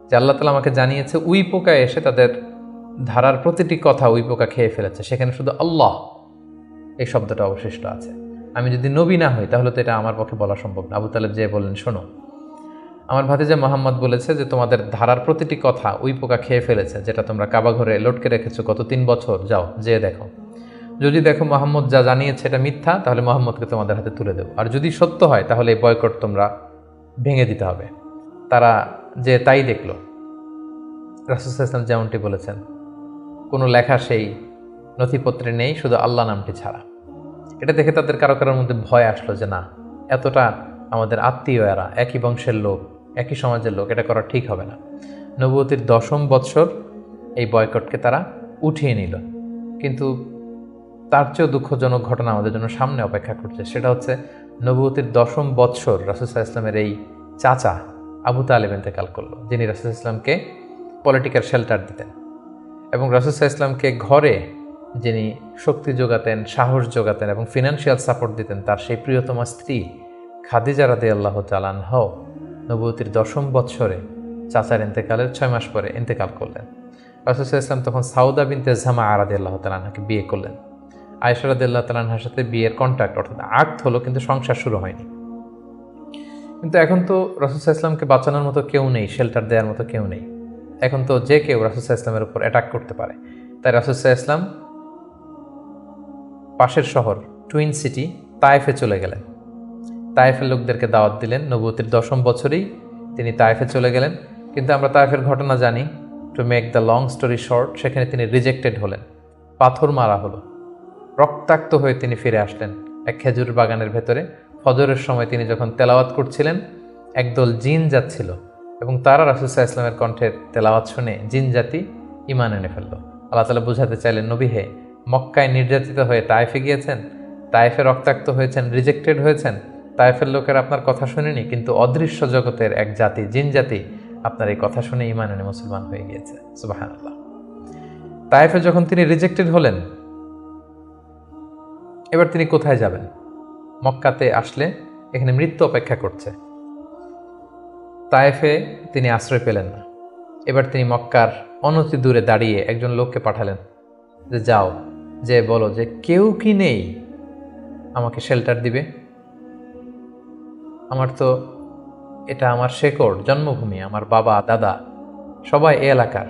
যে আল্লাহ তাআলা আমাকে জানিয়েছে উই পোকা এসে তাদের ধারার প্রতিটি কথা উই পোকা খেয়ে ফেলেছে, সেখানে শুধু আল্লাহ এই শব্দটা অবশিষ্ট আছে। আমি যদি নবী না হই তাহলে তো এটা আমার পক্ষে বলা সম্ভব না। আবু তালেব যে বললেন, শোনো, আমার ভাতিজা মোহাম্মদ বলেছে যে তোমাদের ধারার প্রতিটি কথা উই পোকা খেয়ে ফেলেছে, যেটা তোমরা কাবা ঘরে লটকে রেখেছো গত 3 বছর, যাও যে দেখো, যদি দেখো মোহাম্মদ যা জানিয়েছে এটা মিথ্যা, তাহলে মোহাম্মদকে তোমাদের হাতে তুলে দেবো, আর যদি সত্য হয় তাহলে এই বয়কট তোমরা ভেঙে দিতে হবে। তারা যে তাই দেখলো, রাসূল সাল্লাল্লাহু আলাইহি ওয়াসাল্লাম যেমনটি বলেছেন, কোনো লেখা সেই নথিপত্রে নেই, শুধু আল্লাহ নামটি ছাড়া। এটা দেখে তাদের কারো কারোর মধ্যে ভয় আসলো যে না, এতটা আমাদের আত্মীয়, এরা একই বংশের লোক, একই সমাজের লোক, এটা করা ঠিক হবে না। নবুয়তির 10ম বৎসর এই বয়কটকে তারা উঠিয়ে নিল। কিন্তু তার চেয়েও দুঃখজনক ঘটনা আমাদের জন্য সামনে অপেক্ষা করছে। সেটা হচ্ছে নবুয়তির 10ম বৎসর রাসূল সাল্লাল্লাহু আলাইহি ওয়াসাল্লামের এই চাচা আবু তালেব ইন্তেকাল করলো, যিনি রাসূল সাল্লাল্লাহু আলাইহি ওয়াসাল্লামকে পলিটিক্যাল শেল্টার দিতেন এবং রাসূল সাল্লাল্লাহু আলাইহি ওয়াসাল্লামকে ঘরে যিনি শক্তি যোগাতেন, সাহস যোগাতেন এবং ফিনান্সিয়াল সাপোর্ট দিতেন, তার সেই প্রিয়তমা স্ত্রী খাদিজা রাদিয়াল্লাহু তাআলা আনহা নবুয়তির 10ম বৎসরে চাচার ইন্তেকালের 6 মাস পরে ইন্তেকাল করলেন। রাসূল সাল্লাল্লাহু আলাইহি ওয়াসাল্লাম তখন সাউদা বিনতে জামাআ রাদিয়াল্লাহু তাআলা আনহাকে বিয়ে করলেন। আয়েশা রাদিয়াল্লাহু তাআলা আনহার সাথে বিয়ের কন্ট্রাক্ট অর্থাৎ আকদ হলো, কিন্তু সংসার শুরু হয়নি। কিন্তু এখন তো রাসূল সাল্লাল্লাহু আলাইহি ওয়াসাল্লামকে বাঁচানোর মতো কেউ নেই, শেল্টার দেওয়ার মতো কেউ নেই। এখন তো যে কেউ রাসূল সাল্লাল্লাহু আলাইহি ওয়াসাল্লামের উপর অ্যাটাক করতে পারে। তাই রাসূল সাল্লাল্লাহু আলাইহি ওয়াসাল্লাম পাশের শহর টুইন সিটি তায়েফে চলে গেলেন তায়েফের লোকদেরকে দাওয়াত দিলেন। নবুয়তির 10ম বছরেই তিনি তায়েফে চলে গেলেন। কিন্তু আমরা তায়েফের ঘটনা জানি। To make the long story short, সেখানে তিনি রিজেক্টেড হলেন, পাথর মারা হলো, রক্তাক্ত হয়ে তিনি ফিরে আসলেন এক খেজুর বাগানের ভেতরে। ফজরের সময় তিনি যখন তেলাওয়াত করছিলেন, একদল জিন যাচ্ছিল এবং তারা রাসূল সাল্লাল্লাহু আলাইহি ওয়াসাল্লামের কণ্ঠের তেলাওয়াত শুনে জিন জাতি ঈমান এনে ফেলল। আল্লাহ তাআলা বুঝাতে চাইলেন, নবী হে, মক্কায় নির্যাতিত হয়ে তায়েফে গিয়েছেন, তায়েফে রক্তাক্ত হয়েছেন, রিজেক্টেড হয়েছেন, তায়েফের লোকের আপনার কথা শুনেনি, কিন্তু অদৃশ্য জগতের এক জাতি, জিন জাতি, আপনার এই কথা শুনে ঈমান এনে মুসলমান হয়ে গিয়েছে। সুবহানাল্লাহ। তায়েফে যখন তিনি রিজেক্টেড হলেন, এবার তিনি কোথায় যাবেন? মক্কাতে আসলে এখানে মৃত্যু অপেক্ষা করছে। তায়েফে তিনি আশ্রয় পেলেন না। এবার তিনি মক্কার অনতি দূরে দাঁড়িয়ে একজন লোককে পাঠালেন যে যাও, যে বলো যে কেউ কি নেই আমাকে শেল্টার দিবে। আমার তো এটা আমার শেকড়, জন্মভূমি, আমার বাবা দাদা সবাই এ এলাকার,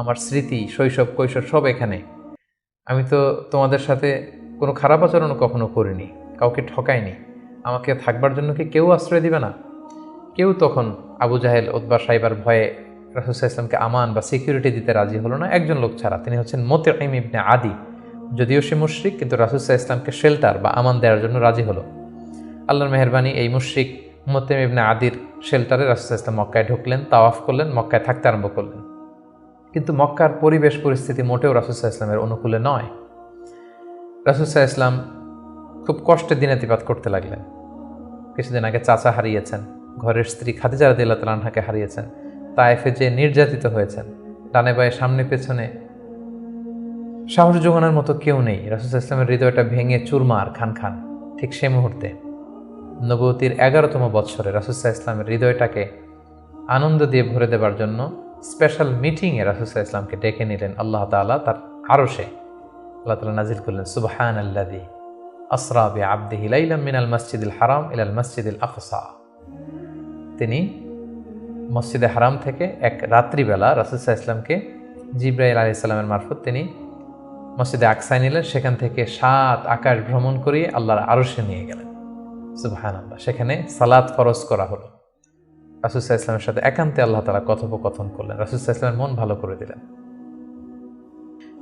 আমার স্মৃতি, শৈশব কৈশোর সব এখানে। আমি তো তোমাদের সাথে কোনো খারাপ আচরণও কখনো করিনি, কাউকে ঠকাইনি, আমাকে থাকবার জন্য কি কেউ আশ্রয় দিবে না? কেউ তখন আবু জাহেল, উতবা, সাইবার ভয়ে রাসূল সাল্লাল্লাহু আলাইহি ওয়াসাল্লামকে আমান বা সিকিউরিটি দিতে রাজি হলো না, একজন লোক ছাড়া। তিনি হচ্ছেন মুতঈম ইবনে আদি। যদিও সে মুশরিক, কিন্তু রাসূল সাল্লাল্লাহু আলাইহি ওয়াসাল্লামকে শেল্টার বা আমান দেওয়ার জন্য রাজি হলো। আল্লাহর মেহেরবানি, এই মুশরিক মুতঈম ইবনে আদির শেল্টারে রাসূল সাল্লাল্লাহু আলাইহি ওয়াসাল্লাম মক্কায় ঢুকলেন, তাওয়াফ করলেন, মক্কায় থাকতে আরম্ভ করলেন। কিন্তু মক্কার পরিবেশ পরিস্থিতি মোটেও রাসূল সাল্লাল্লাহু আলাইহি ওয়াসাল্লামের অনুকূলে নয়। রাসূল সাল্লাল্লাহু আলাইহি ওয়াসাল্লাম খুব কষ্টে দিনাতিপাত করতে লাগলেন। কিছুদিন আগে চাচা হারিয়েছেন, ঘরের স্ত্রী খাদিজা রাদিয়াল্লাহু তাআলা আনহাকে হারিয়েছেন, তায়েফে যে নির্যাতিত হয়েছেন, ডানে বায়ে সামনে পেছনে সাহস জোগানোর মতো কেউ নেই। রাসূল সাল্লাল্লাহু আলাইহি ওয়াসাল্লামের হৃদয়টা ভেঙে চুরমার খান খান। ঠিক সে মুহূর্তে নবুয়তির 11তম বৎসরে রাসূল সাল্লাল্লাহু আলাইহি ওয়াসাল্লামের হৃদয়টাকে আনন্দ দিয়ে ভরে দেবার জন্য স্পেশাল মিটিংয়ে রাসূল সাল্লাল্লাহু আলাইহি ওয়াসাল্লামকে ডেকে নিলেন আল্লাহ তাআলা তার আরশে। আল্লাহ তাআলা নাজিল করলেন, সুবহানাল্লাযী আসরা বিআবদিহি লাইলাম মিনাল মাসজিদিল হারাম ইলাল মাসজিদিল আকসা। তিনি মসজিদে হারাম থেকে এক রাত্রিবেলা রাসূল সাল্লাল্লাহু আলাইহি ওয়াসাল্লামকে জিবরাইল আলাইহিস সালামের মারফত তিনি মসজিদে আকসায় নিলেন। সেখান থেকে 7 আকাশ ভ্রমণ করিয়ে আল্লাহর আরশে নিয়ে গেলেন। সুবহানাল্লাহ। সেখানে সালাত ফরজ করা হলো। রাসূল সাল্লাল্লাহু আলাইহি ওয়াসাল্লামের সাথে একান্তে আল্লাহ তাআলা কথোপকথন করলেন, রাসূল সাল্লাল্লাহু আলাইহি ওয়াসাল্লামের মন ভালো করে দিলেন।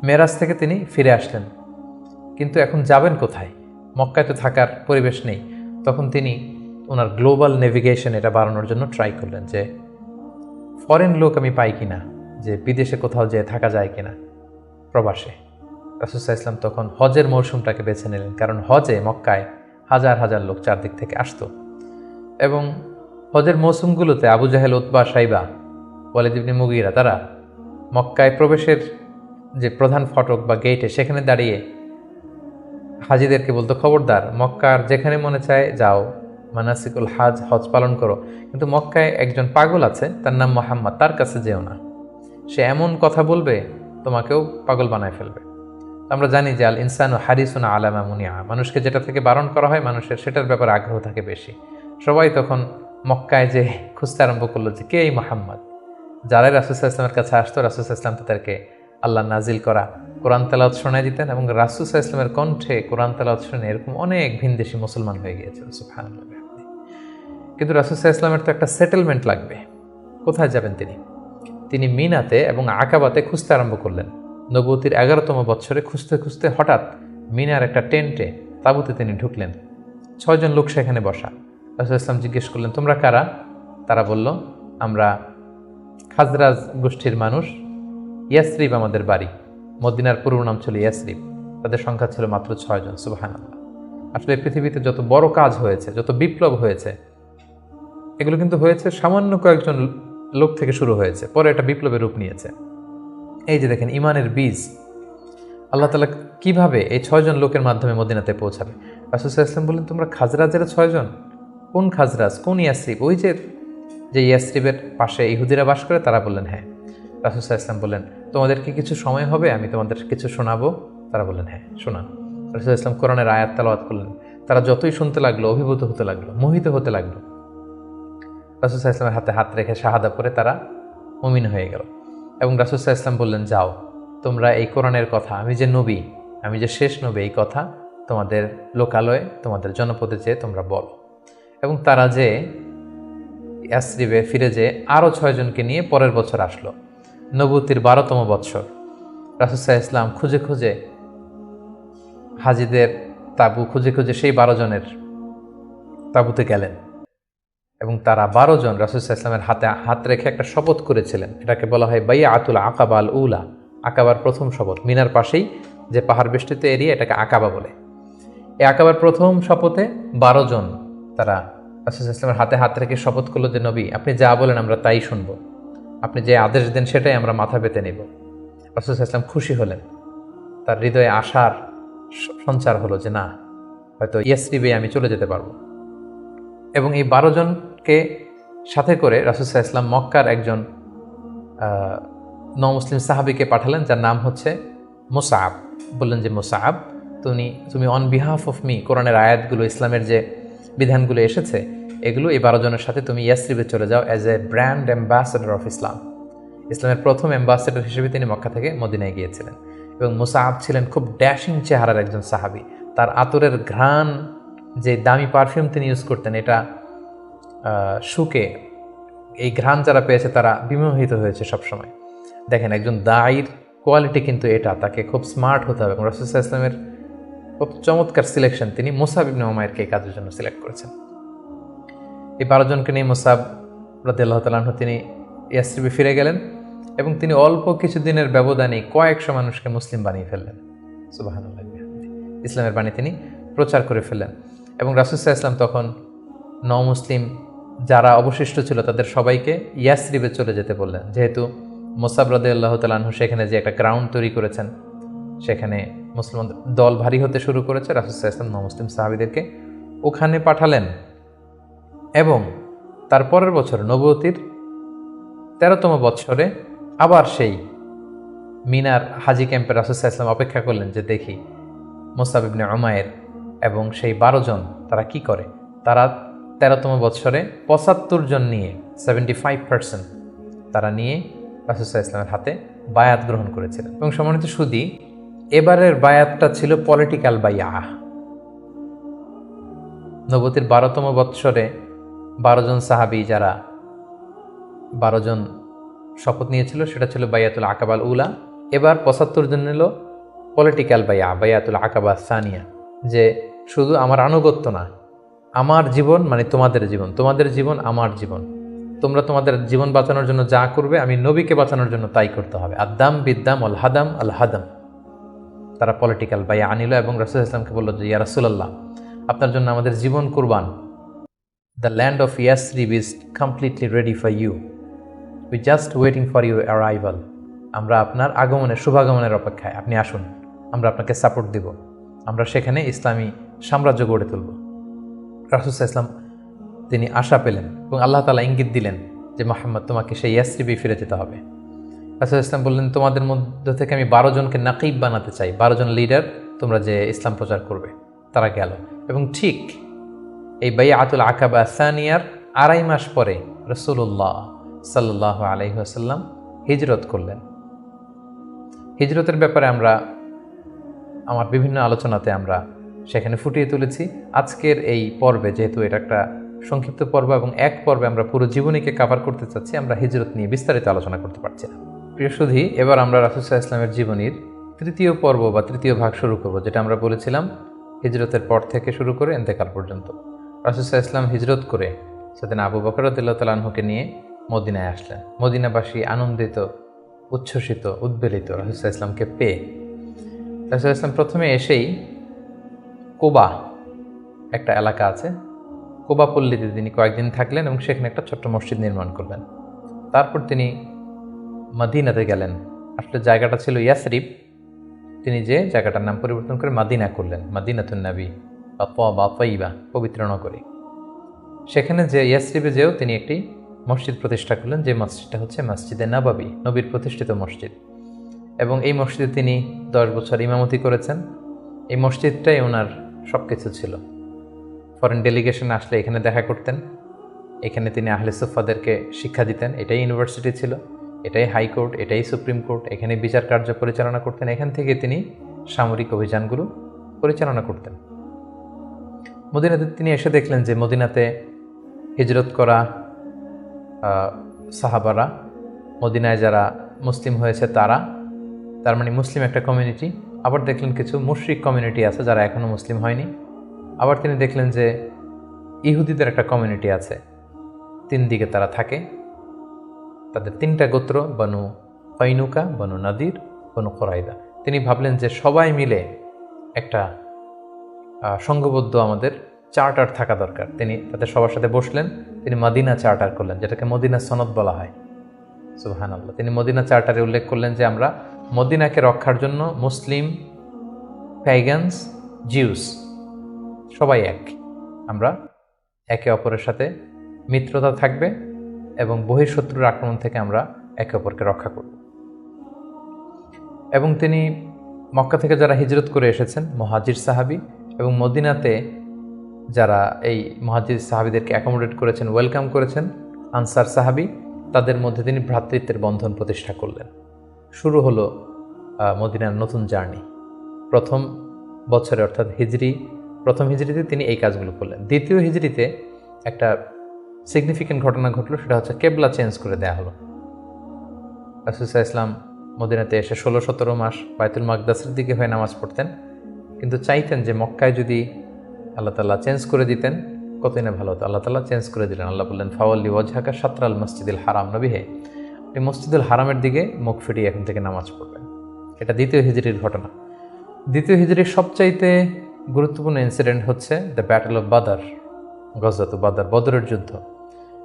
মেরাজ থেকে তিনি ফিরে আসলেন, কিন্তু এখন যাবেন কোথায়? মক্কায় তো থাকার পরিবেশ নেই। তখন তিনি ওনার গ্লোবাল নেভিগেশন এটা বাড়ানোর জন্য ট্রাই করলেন যে ফরেন লোক আমি পাই কিনা, যে বিদেশে কোথাও যেয়ে থাকা যায় কিনা, প্রবাসে। রাসূল সাল্লাল্লাহু আলাইহি ওয়াসাল্লাম তখন হজের মৌসুমটাকে বেছে নিলেন, কারণ হজে মক্কায় হাজার হাজার লোক চারদিক থেকে আসতো এবং হজের মৌসুমগুলোতে আবু জাহেল, উতবা, সাইবা, ওয়ালিদ ইবনে মুগীরা তারা মক্কায় প্রবেশের যে প্রধান ফটক বা গেটে সেখানে দাঁড়িয়ে হাজিদেরকে বলতো, খবরদার, মক্কার যেখানে মনে চায় যাও, মানাসিকুল হজ পালন করো, কিন্তু মক্কায় একজন পাগল আছে, তার নাম মুহাম্মদ, তার কাছে যেও না। সে এমন কথা বলবে তোমাকেও পাগল বানায় ফেলবে। আমরা জানি যে আল ইনসানু হারিসুন আলা মা মুনিআ, মানুষকে যেটা থেকে বারণ করা হয় মানুষের সেটার ব্যাপারে আগ্রহ থাকে বেশি। সবাই তখন মক্কায় যে খুঁজতে আরম্ভ করলো যে কে এই মুহাম্মদ। যারাই রাসূল সাল্লাল্লাহু আলাইহি ওয়াসাল্লামের কাছে আসতো, রাসূল সাল্লাল্লাহু আলাইহি ওয়াসাল্লাম তাদেরকে আল্লাহ নাজিল করা কোরআন তেলাওয়াত শোনায় দিতেন এবং রাসূল সাল্লাল্লাহু আলাইহি ওয়াসাল্লামের কণ্ঠে কোরআন তেলাওয়াত শুনে এরকম অনেক ভিনদেশি মুসলমান হয়ে গিয়েছিল। সুবহানাল্লাহ। কিন্তু রাসূল সাল্লাল্লাহু আলাইহি ওয়াসাল্লামের তো একটা সেটেলমেন্ট লাগবে। কোথায় যাবেন তিনি? তিনি মিনাতে এবং আকাবাতে খুঁজতে আরম্ভ করলেন। নবুয়তির 11তম বৎসরে খুঁজতে খুঁজতে হঠাৎ মিনার একটা টেন্টে, তাঁবুতে তিনি ঢুকলেন। 6 জন লোক সেখানে বসা। রাসূল সাল্লাল্লাহু আলাইহি ওয়াসাল্লাম জিজ্ঞেস করলেন, তোমরা কারা? তারা বলল, আমরা খাজরাজ গোষ্ঠীর মানুষ, ইয়াসরিব আমাদের বাড়ি। মদিনার পূর্ব নাম ছিল ইয়াসরিব। তাদের সংখ্যা ছিল মাত্র 6 জন। সুবহানাল্লাহ। আসলে পৃথিবীতে যত বড় কাজ হয়েছে, যত বিপ্লব হয়েছে, এগুলো কিন্তু হয়েছে সামান্য কয়েকজন লোক থেকে শুরু হয়েছে, পরে এটা বিপ্লবের রূপ নিয়েছে। এই যে দেখেন ইমানের বীজ আল্লাহ তাআলা কিভাবে এই 6 জন লোকের মাধ্যমে মদিনাতে পৌঁছাবে। রাসূল সাল্লাল্লাহু আলাইহি ওয়াসাল্লাম বললেন, তোমরা খাজরাজের 6 জন? কোন খাজরাজ, কোন ইয়াসরিব? ওই যে ইয়াসরিবের পাশে ইহুদিরা বাস করে, তারা বললেন হ্যাঁ। রাসূল সাল্লাল্লাহু আলাইহি ওয়াসাল্লাম বললেন, তোমাদের কি কিছু সময় হবে, আমি তোমাদের কিছু শোনাবো? তারা বললেন হ্যাঁ, শোনান। রাসূল সাল্লাল্লাহু আলাইহি ওয়াসাল্লাম কোরআনের আয়াত তেলাওয়াত করলেন। তারা যতই শুনতে লাগলো অভিভূত হতে লাগলো, মোহিত হতে লাগলো। রাসূল সাল্লাল্লাহু আলাইহি ওয়াসাল্লামের হাতে হাত রেখে শাহাদা পড়ে তারা মুমিন হয়ে গেল এবং রাসূল সাল্লাল্লাহু আলাইহি ওয়াসাল্লাম বললেন, যাও, তোমরা এই কোরআনের কথা, আমি যে নবী, আমি যে শেষ নবী, এই কথা তোমাদের লোকালয়ে, তোমাদের জনপদে যেয়ে তোমরা বলো। এবং তারা যে ইয়াসরিবে ফিরে যে আরও 6 জনকে নিয়ে পরের বছর আসলো, নবুতির 12তম বৎসর। রাসূল সাল্লাল্লাহু আলাইহি ওয়াসাল্লাম খুঁজে খুঁজে হাজিদের তাঁবু খুঁজে খুঁজে সেই 12 জনের তাঁবুতে গেলেন এবং তারা 12 জন রাসূল সাল্লাল্লাহু আলাইহি ওয়াসাল্লামের হাতে হাত রেখে একটা শপথ করেছিলেন। এটাকে বলা হয় বাইআতুল আকাবা আল উলা, আকাবার প্রথম শপথ। মিনার পাশেই যে পাহাড় বেষ্টিত এরিয়া, এটাকে আকাবা বলে। এই আকাবার প্রথম শপথে 12 জন তারা রাসূল সাল্লাল্লাহু আলাইহি ওয়াসাল্লামের হাতে হাত রেখে শপথ করলো যে, নবী আপনি যা বলেন আমরা তাই শুনব, আপনি যে আদেশ দেন সেটাই আমরা মাথা পেতে নেব। রাসূল সাল্লাল্লাহু আলাইহি ওয়াসাল্লাম খুশি হলেন, তার হৃদয়ে আশার সঞ্চার হলো যে না, হয়তো ইয়াসরিবে আমি চলে যেতে পারবো। এবং এই 12 জনকে সাথে করে রাসূল সাল্লাল্লাহু আলাইহি ওয়াসাল্লাম মক্কার একজন নমুসলিম সাহাবীকে পাঠালেন, যার নাম হচ্ছে মুসআব। বললেন যে মুসআব, তুমি অন বিহাফ অফ মি কোরআনের আয়াতগুলো, ইসলামের যে বিধানগুলো এসেছে এগুলো এই 12 জনের সাথে তুমি ইয়াসরিবে চলে যাও as a brand ambassador of Islam. ইসলামের প্রথম অ্যাম্বাসেডর হিসেবে তিনি মক্কা থেকে মদিনায় গিয়েছিলেন। এবং মুসআব ছিলেন খুব ড্যাশিং চেহারার একজন সাহাবী। তার আতরের ঘ্রাণ, যে দামি পারফিউম তিনি ইউজ করতেন, এটা শুকে এই ঘ্রাণ যারা পেয়েছে তারা বিমোহিত হয়েছে সবসময়। দেখেন, একজন দায়ীর কোয়ালিটি কিন্তু এটা, তাকে খুব স্মার্ট হতে হবে। এবং রাসূল সাল্লাল্লাহু আলাইহি ওয়াসাল্লামের খুব চমৎকার সিলেকশন, তিনি মুসআব ইবনে উমাইরকে এই কাজের জন্য সিলেক্ট করেছেন। এই 12 জনকে নিয়ে মুসআব রাদিয়াল্লাহু তাআলা আনহু তিনি ইয়াসরিবে ফিরে গেলেন এবং তিনি অল্প কিছুদিনের ব্যবধানে কয়েকশো মানুষকে মুসলিম বানিয়ে ফেললেন। সুবহানাল্লাহ, ইসলামের বাণী তিনি প্রচার করে ফেললেন। এবং রাসূল সাল্লাল্লাহু আলাইহি ওয়াসাল্লাম তখন নও-মুসলিম যারা অবশিষ্ট ছিল তাদের সবাইকে ইয়াসরিবে চলে যেতে বললেন, যেহেতু মুসআব রাদিয়াল্লাহু তাআলা আনহু সেখানে যে একটা গ্রাউন্ড তৈরি করেছেন, সেখানে মুসলমান দল ভারী হতে শুরু করেছে। রাসূল সাল্লাল্লাহু আলাইহি ওয়াসাল্লাম নও-মুসলিম সাহাবীদেরকে ওখানে পাঠালেন এবং তারপরের বছর নবুয়তির 13তম বৎসরে আবার সেই মিনার হাজি ক্যাম্পে রাসূল সাল্লাল্লাহু আলাইহি ওয়াসাল্লাম অপেক্ষা করলেন যে দেখি মুসআব ইবনে উমাইর এবং সেই 12 জন তারা কি করে। তারা 13তম বৎসরে 75 জন নিয়ে 75% তারা নিয়ে রাসূল সাল্লাল্লাহু আলাইহি ওয়াসাল্লামের হাতে বায়াত গ্রহণ করেছিলেন। এবং সম্মানিত সুদী, এবারের বায়াতটা ছিল পলিটিক্যাল বাইআহ। নবুয়তির 12তম বৎসরে 12 জন সাহাবী, যারা 12 জন শপথ নিয়েছিল, সেটা ছিল বাইয়াতুল আকাবাল উলা। এবার 75 জন নিল পলিটিক্যাল বাইয়াতুল আকাবা সানিয়া, যে শুধু আমার আনুগত্য না, আমার জীবন মানে তোমাদের জীবন, তোমাদের জীবন আমার জীবন, তোমরা তোমাদের জীবন বাঁচানোর জন্য যা করবে আমি নবীকে বাঁচানোর জন্য তাই করতে হবে। আদাম বিদ্দাম আল হাদাম আল হাদাম। তারা পলিটিক্যাল বাইয়া আনিল এবং রাসূল সাল্লাল্লাহু আলাইহি ওয়াসাল্লামকে বলল যে, ইয়া রাসূলুল্লাহ, আপনার জন্য আমাদের জীবন কুরবান। The land of Yathrib is completely ready for you, we just waiting for your arrival. আমরা আপনার আগমনের, শুভাগমনের অপেক্ষায়, আপনি আসুন, আমরা আপনাকে সাপোর্ট দিব, আমরা সেখানে ইসলামী সাম্রাজ্য গড়ে তুলব। রাসূল সাল্লাল্লাহু আলাইহি ওয়াসাল্লাম তিনি আশা পেলেন এবং আল্লাহ তাআলা ইঙ্গিত দিলেন যে মুহাম্মদ, তোমাকে সেই ইয়াসরিবে ফিরে যেতে হবে। রাসূল সাল্লাল্লাহু আলাইহি ওয়াসাল্লাম বললেন, তোমাদের মধ্যে থেকে আমি 12 জনকে নাকিব বানাতে চাই, 12 জন লিডার, তোমরা যে ইসলাম প্রচার করবে। তারা গেল এবং ঠিক এই বাইআতুল আকাবা সানিয়ার 2.5 মাস পরে রাসূলুল্লাহ সাল্লাল্লাহু আলাইহি ওয়াসাল্লাম হিজরত করলেন। হিজরতের ব্যাপারে আমার বিভিন্ন আলোচনাতে আমরা সেখানে ফুটিয়ে তুলেছি। আজকের এই পর্বে, যেহেতু এটা একটা সংক্ষিপ্ত পর্ব এবং এক পর্বে আমরা পুরো জীবনীকে কভার করতে চাচ্ছি, আমরা হিজরত নিয়ে বিস্তারিত আলোচনা করতে পারছি না। প্রিয় সুধী, এবার আমরা রাসূল সাল্লাল্লাহু আলাইহি ওয়াসাল্লামের জীবনীর 3য় পর্ব বা 3য় ভাগ শুরু করব, যেটা আমরা বলেছিলাম হিজরতের পর থেকে শুরু করে ইন্তেকাল পর্যন্ত। রাসূল সাল্লাল্লাহু আলাইহি ওয়াসাল্লাম হিজরত করে সেদিন আবু বকর রাদিয়াল্লাহু তাআলা আনহুকে নিয়ে মদিনায় আসলেন। মদিনাবাসী আনন্দিত, উচ্ছ্বসিত, উদ্বেলিত রাসূল সাল্লাল্লাহু আলাইহি ওয়াসাল্লামকে পেয়ে। রাসূল সাল্লাল্লাহু আলাইহি ওয়াসাল্লাম প্রথমে এসেই কুবা একটা এলাকা আছে, কুবা পল্লীতে তিনি কয়েকদিন থাকলেন এবং সেখানে একটা ছোট্ট মসজিদ নির্মাণ করলেন। তারপর তিনি মদিনাতে গেলেন। আসলে জায়গাটা ছিল ইয়াসরিব, তিনি যে জায়গাটার নাম পরিবর্তন করে মাদিনা করলেন, মাদিনাতুন নবী বা তাইবা, পবিত্র নগরী। সেখানে যে ইয়াসরিবে যেও তিনি একটি মসজিদ প্রতিষ্ঠা করলেন, যে মসজিদটা হচ্ছে মসজিদে নববী, নবীর প্রতিষ্ঠিত মসজিদ। এবং এই মসজিদে তিনি 10 বছর ইমামতি করেছেন। এই মসজিদটাই ওনার সব কিছু ছিল। ফরেন ডেলিগেশন আসলে এখানে দেখা করতেন, এখানে তিনি আহলে সুফাদেরকে শিক্ষা দিতেন। এটাই ইউনিভার্সিটি ছিল, এটাই হাইকোর্ট, এটাই সুপ্রিম কোর্ট, এখানে বিচার কার্য পরিচালনা করতেন। এখান থেকে তিনি সামরিক অভিযানগুলো পরিচালনা করতেন। মদিনাতে তিনি এসে দেখলেন যে মদিনাতে হিজরত করা সাহাবারা, মদিনায় যারা মুসলিম হয়েছে তারা, তার মানে মুসলিম একটা কমিউনিটি। আবার দেখলেন কিছু মুশরিক কমিউনিটি আছে যারা এখনও মুসলিম হয়নি। আবার তিনি দেখলেন যে ইহুদিদের একটা কমিউনিটি আছে, তিন দিকে তারা থাকে। তাদের তিনটা গোত্র, বনু কৈনুকা, বনু নাদির, বনু কোরাইদা। তিনি ভাবলেন যে সবাই মিলে একটা সংঘবদ্ধ আমাদের চার্টার থাকা দরকার। তিনি তাদের সবার সাথে বসলেন, তিনি মদিনা চার্টার করলেন, যেটাকে মদিনা সনদ বলা হয়। সুবহানাল্লাহ। তিনি মদিনা চার্টারে উল্লেখ করলেন যে আমরা মদিনাকে রক্ষার জন্য মুসলিম, প্যাগানস, জিউস সবাই এক, আমরা একে অপরের সাথে মিত্রতা থাকবে এবং বহিঃশত্রুর আক্রমণ থেকে আমরা একে অপরকে রক্ষা করব। এবং তিনি মক্কা থেকে যারা হিজরত করে এসেছেন মুহাজির সাহাবী, এবং মদিনাতে যারা এই মুহাজির সাহাবীদেরকে অ্যাকোমোডেট করেছেন, ওয়েলকাম করেছেন, আনসার সাহাবী, তাদের মধ্যে তিনি ভ্রাতৃত্বের বন্ধন প্রতিষ্ঠা করলেন। শুরু হলো মদিনার নতুন জার্নি। প্রথম বছরে অর্থাৎ প্রথম হিজরিতে তিনি এই কাজগুলো করলেন। দ্বিতীয় হিজরিতে একটা সিগনিফিক্যান্ট ঘটনা ঘটলো, সেটা হচ্ছে কেবলা চেঞ্জ করে দেওয়া হলো। রাসূল সাল্লাল্লাহু আলাইহি ওয়াসাল্লাম মদিনাতে এসে 16-17 মাস বাইতুল মাকদাসের দিকে হয়ে নামাজ পড়তেন, কিন্তু চাইতেন যে মক্কায় যদি আল্লাহ তাআলা চেঞ্জ করে দিতেন কতই না ভালো হতো। আল্লাহ তাআলা চেঞ্জ করে দিলেন। আল্লাহ বললেন, ফাওয়াল্লি ওয়াজহাকা শাতরাল মসজিদুল হারাম, নবী হে আপনি মসজিদুল হারামের দিকে মুখ ফিরিয়ে এখন থেকে নামাজ পড়বেন। এটা দ্বিতীয় হিজরির ঘটনা। দ্বিতীয় হিজরির সবচাইতে গুরুত্বপূর্ণ ইনসিডেন্ট হচ্ছে দ্য ব্যাটল অফ বাদার, গজওয়াত বাদার, বদরের যুদ্ধ।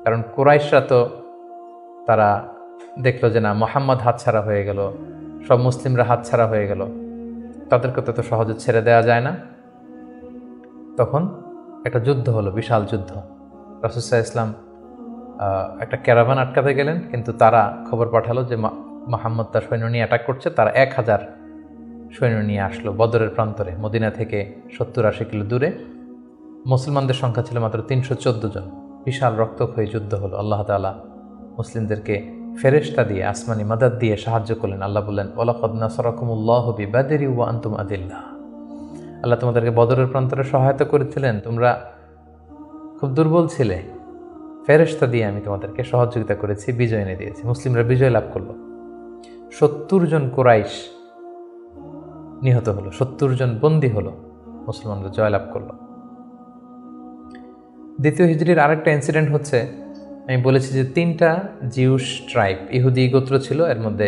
কারণ কুরাইশরা তো তারা দেখলো যে না, মুহাম্মদ হাতছাড়া হয়ে গেল, সব মুসলিমরা হাতছাড়া হয়ে গেল, তাদেরকে তো সহজে ছেড়ে দেওয়া যায় না। তখন একটা যুদ্ধ হলো, বিশাল যুদ্ধ। রাসূল সাল্লাল্লাহু আলাইহি ওয়াসাল্লাম একটা ক্যারাভান আটকাতে গেলেন, কিন্তু তারা খবর পাঠালো যে মুহাম্মদ তার সৈন্য নিয়ে অ্যাটাক করছে। তারা 1000 সৈন্য নিয়ে আসলো বদরের প্রান্তরে, মদিনা থেকে 70-80 কিলো দূরে। মুসলমানদের সংখ্যা ছিল মাত্র 314 জন। বিশাল রক্তক্ষয়ী যুদ্ধ হলো। আল্লাহ তাআলা মুসলিমদেরকে ফেরেশতা দিয়ে, আসমানি মাদাদ দিয়ে সাহায্য করলেন। আল্লাহ বললেন, ওয়ালাকাদ নাসারাকুমুল্লাহু বিবাদরি ওয়া আনতুম আদিল্লাহ। আল্লাহ তোমাদেরকে বদরের প্রান্তরে সহায়তা করেছিলেন, তোমরা খুব দুর্বল ছিলে, ফেরেশতা দিয়ে আমি তোমাদেরকে সহযোগিতা করেছি, বিজয় এনে দিয়েছি। মুসলিমরা বিজয় লাভ করলো। 70 জন কুরাইশ নিহত হলো, 70 জন বন্দী হলো, মুসলমানরা জয়লাভ করলো। দ্বিতীয় হিজরির আরেকটা ইনসিডেন্ট হচ্ছে, আমি বলেছি যে 3টা জিউস ট্রাইব, ইহুদি গোত্র ছিল। এর মধ্যে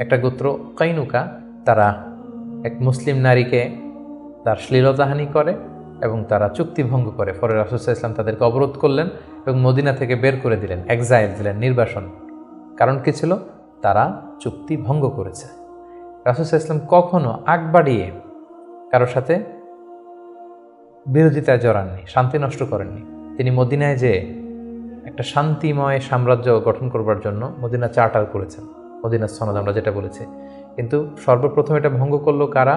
একটা গোত্র কৈনুকা, তারা এক মুসলিম নারীকে তার শ্লীলতাহানি করে এবং তারা চুক্তি ভঙ্গ করে। পরে রাসূল সাল্লাল্লাহু আলাইহি ওয়াসাল্লাম তাদেরকে অবরোধ করলেন এবং মদিনা থেকে বের করে দিলেন, এক্সাইল দিলেন, নির্বাসন। কারণ কি ছিল? তারা চুক্তি ভঙ্গ করেছে। রাসূল সাল্লাল্লাহু আলাইহি ওয়াসাল্লাম কখনো আগ বাড়িয়ে কারোর সাথে বিরোধিতায় জড়াননি, শান্তি নষ্ট করেননি। তিনি মদিনায় যে একটা শান্তিময় সাম্রাজ্য গঠন করবার জন্য মদিনা চার্টার করেছেন, মদিনা সনদ আমরা যেটা বলেছি। কিন্তু সর্বপ্রথম এটা ভঙ্গ করলো কারা?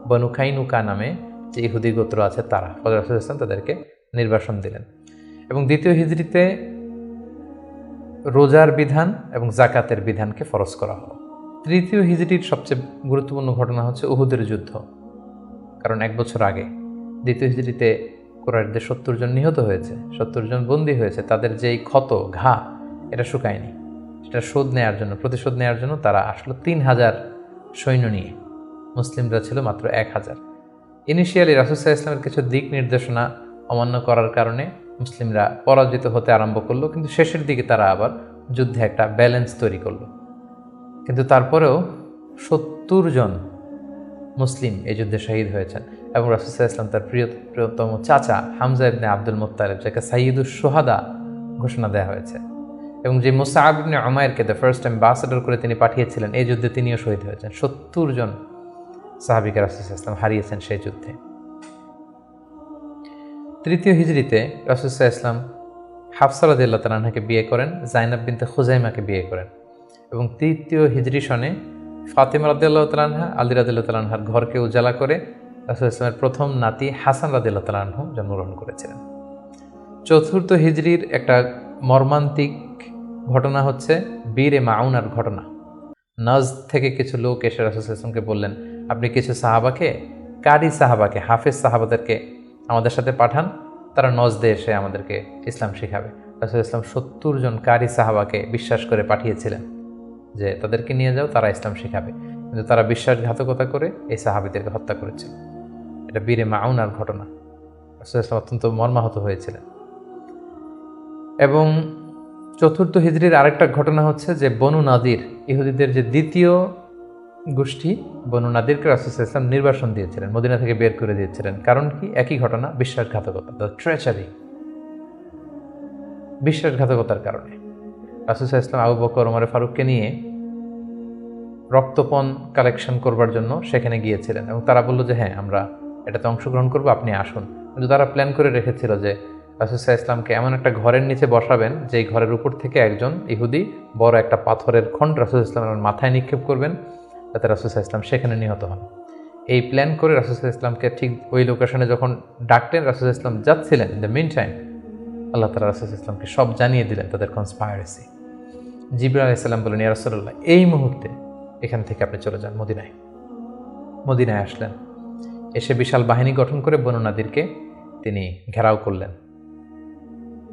বনু কৈনুকা নামে যে ইহুদি গোত্র আছে তারা। রাসূল সাল্লাল্লাহু আলাইহি ওয়াসাল্লাম তাদেরকে নির্বাসন দিলেন। এবং দ্বিতীয় হিজরিতে রোজার বিধান এবং যাকাতের বিধানকে ফরজ করা হলো। তৃতীয় হিজরির সবচেয়ে গুরুত্বপূর্ণ ঘটনা হচ্ছে উহুদের যুদ্ধ। কারণ 1 বছর আগে দ্বিতীয় হিজরিতে কুরাইশদের 70 জন নিহত হয়েছে, 70 জন বন্দী হয়েছে। তাদের যেই ক্ষত, ঘা, এটা শুকায়নি। সেটা শোধ নেওয়ার জন্য, প্রতিশোধ নেওয়ার জন্য তারা আসলো 3000 সৈন্য নিয়ে। মুসলিমরা ছিল মাত্র 1000। ইনিশিয়ালি রাসূল সাল্লাল্লাহু আলাইহি ওয়াসাল্লামের কিছু দিক নির্দেশনা অমান্য করার কারণে মুসলিমরা পরাজিত হতে আরম্ভ করলো, কিন্তু শেষের দিকে তারা আবার যুদ্ধে একটা ব্যালেন্স তৈরি করলো। কিন্তু তারপরেও 70 জন মুসলিম এই যুদ্ধে শহীদ হয়েছেন। এবং রাসূল সাল্লাল্লাহু আলাইহি ওয়াসাল্লাম তার প্রিয়তম চাচা হামজা ইবনে আব্দুল মুত্তালিব, যাকে সাইয়্যিদুশ শুহাদা ঘোষণা দেওয়া হয়েছে, এবং যে মুসআব ইবনে উমাইরকে দ্য ফার্স্ট অ্যাম্বাসেডর করে তিনি পাঠিয়েছিলেন, এই যুদ্ধে তিনিও শহীদ হয়েছেন। 70 জন সাহাবীকে রাসূল সাল্লাল্লাহু আলাইহি ওয়াসাল্লাম হারিয়েছেন সেই যুদ্ধে। তৃতীয় হিজরিতে রাসূল সাল্লাল্লাহু আলাইহি ওয়াসাল্লাম হাফসা রাদিয়াল্লাহু তাআলা আনহাকে বিয়ে করেন, জাইনাব বিনতে খুজাইমাকে বিয়ে করেন। এবং তৃতীয় হিজরি সনে ফাতেমা রাদিয়াল্লাহু তাআলা আনহা, আলী রাদিয়াল্লাহু তাআলা আনহার ঘরকে উজালা করে রাসূল সাল্লাল্লাহু আলাইহি ওয়াসাল্লামের প্রথম নাতি হাসান রাদিয়াল্লাহু তাআলা আনহু জন্মগ্রহণ করেছিলেন। চতুর্থ হিজরির একটা মর্মান্তিক ঘটনা হচ্ছে বীরে মাউনার ঘটনা। নাজদ থেকে কিছু লোক এসে রাসূল সাল্লাল্লাহু আলাইহি ওয়াসাল্লামকে বললেন, আপনি কিছু সাহাবাকে, কারি সাহাবাকে, হাফেজ সাহাবাদেরকে আমাদের সাথে পাঠান, তারা নজদে এসে আমাদেরকে ইসলাম শিখাবে। রাসূল ইসলাম 70 জন কারি সাহাবাকে বিশ্বাস করে পাঠিয়েছিলেন যে তাদেরকে নিয়ে যাও, তারা ইসলাম শেখাবে, কিন্তু তারা বিশ্বাসঘাতকতা করে এই সাহাবীদেরকে হত্যা করেছিল। এটা বীরে মাউনার ঘটনা। রাসূল ইসলাম অত্যন্ত মর্মাহত হয়েছিলেন। এবং 4র্থ হিজরির আরেকটা ঘটনা হচ্ছে যে বনু নাদির, ইহুদিদের যে দ্বিতীয় গোষ্ঠী, বনু নাদিরকে রাসূল সাল্লাল্লাহু আলাইহি ওয়াসাল্লাম নির্বাসন দিয়েছিলেন, মদিনা থেকে বের করে দিয়েছিলেন। কারণ কি? একই ঘটনা, বিশ্বাসঘাতকতা, দ্য ট্রেচারি, বিশ্বাসঘাতকতার কারণে। রাসূল সাল্লাল্লাহু আলাইহি ওয়াসাল্লাম আবু বকর, ওমর ফারুককে নিয়ে রক্তপণ কালেকশন করবার জন্য সেখানে গিয়েছিলেন এবং তারা বলল যে হ্যাঁ, আমরা এটাতে অংশগ্রহণ করবো, আপনি আসুন। কিন্তু তারা প্ল্যান করে রেখেছিল যে রাসূল সাল্লাল্লাহু আলাইহি ওয়াসাল্লামকে এমন একটা ঘরের নিচে বসাবেন যেই ঘরের উপর থেকে একজন ইহুদি বড় একটা পাথরের খণ্ড রাসূল সাল্লাল্লাহু আলাইহি ওয়াসাল্লামের মাথায় নিক্ষেপ করবেন, যাতে রাসূল সাল্লাল্লাহু আলাইহি ওয়াসাল্লাম সেখানে নিহত হন। এই প্ল্যান করে রাসূল সাল্লাল্লাহু আলাইহি ওয়াসাল্লামকে ঠিক ওই লোকেশনে যখন ডাকলেন, রাসূল সাল্লাল্লাহু আলাইহি ওয়াসাল্লাম যাচ্ছিলেন, ইন দ্য মিন টাইম আল্লাহ তাআলা রাসূল সাল্লাল্লাহু আলাইহি ওয়াসাল্লামকে সব জানিয়ে দিলেন তাদের কনস্পাইরেসি। জিবরাইল আলাইহিস সালাম বললেন, ইয়া রাসূলুল্লাহ, এই মুহূর্তে এখান থেকে আপনি চলে যান মদিনায়। মদিনায় আসলেন, এসে বিশাল বাহিনী গঠন করে বনু নাদিরকে তিনি ঘেরাও করলেন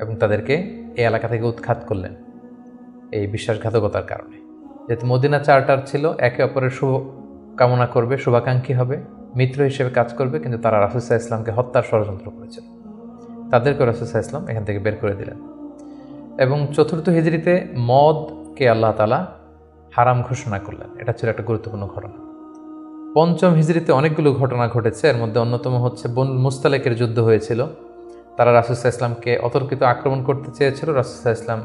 এবং তাদেরকে এই এলাকা থেকে উৎখাত করলেন এই বিশ্বাসঘাতকতার কারণে। যেহেতু মদিনা চার্টার ছিল একে অপরের শুভ কামনা করবে, শুভাকাঙ্ক্ষী হবে, মিত্র হিসেবে কাজ করবে, কিন্তু তারা রাসূল সাল্লাল্লাহু আলাইহি ওয়াসাল্লামকে হত্যার ষড়যন্ত্র করেছিল। তাদেরকে রাসূল সাল্লাল্লাহু আলাইহি ওয়াসাল্লাম এখান থেকে বের করে দিলেন। এবং 4র্থ হিজরিতে মদকে আল্লাহ তাআলা হারাম ঘোষণা করলেন। এটা ছিল একটা গুরুত্বপূর্ণ ঘটনা। 5ম হিজরিতে অনেকগুলো ঘটনা ঘটেছে, এর মধ্যে অন্যতম হচ্ছে বনুল মুস্তালিকের যুদ্ধ হয়েছিল। তারা রাসূল সাল্লাল্লাহু আলাইহি ওয়াসাল্লামকে অতর্কিত আক্রমণ করতে চেয়েছিল, রাসূল সাল্লাল্লাহু আলাইহি ওয়াসাল্লাম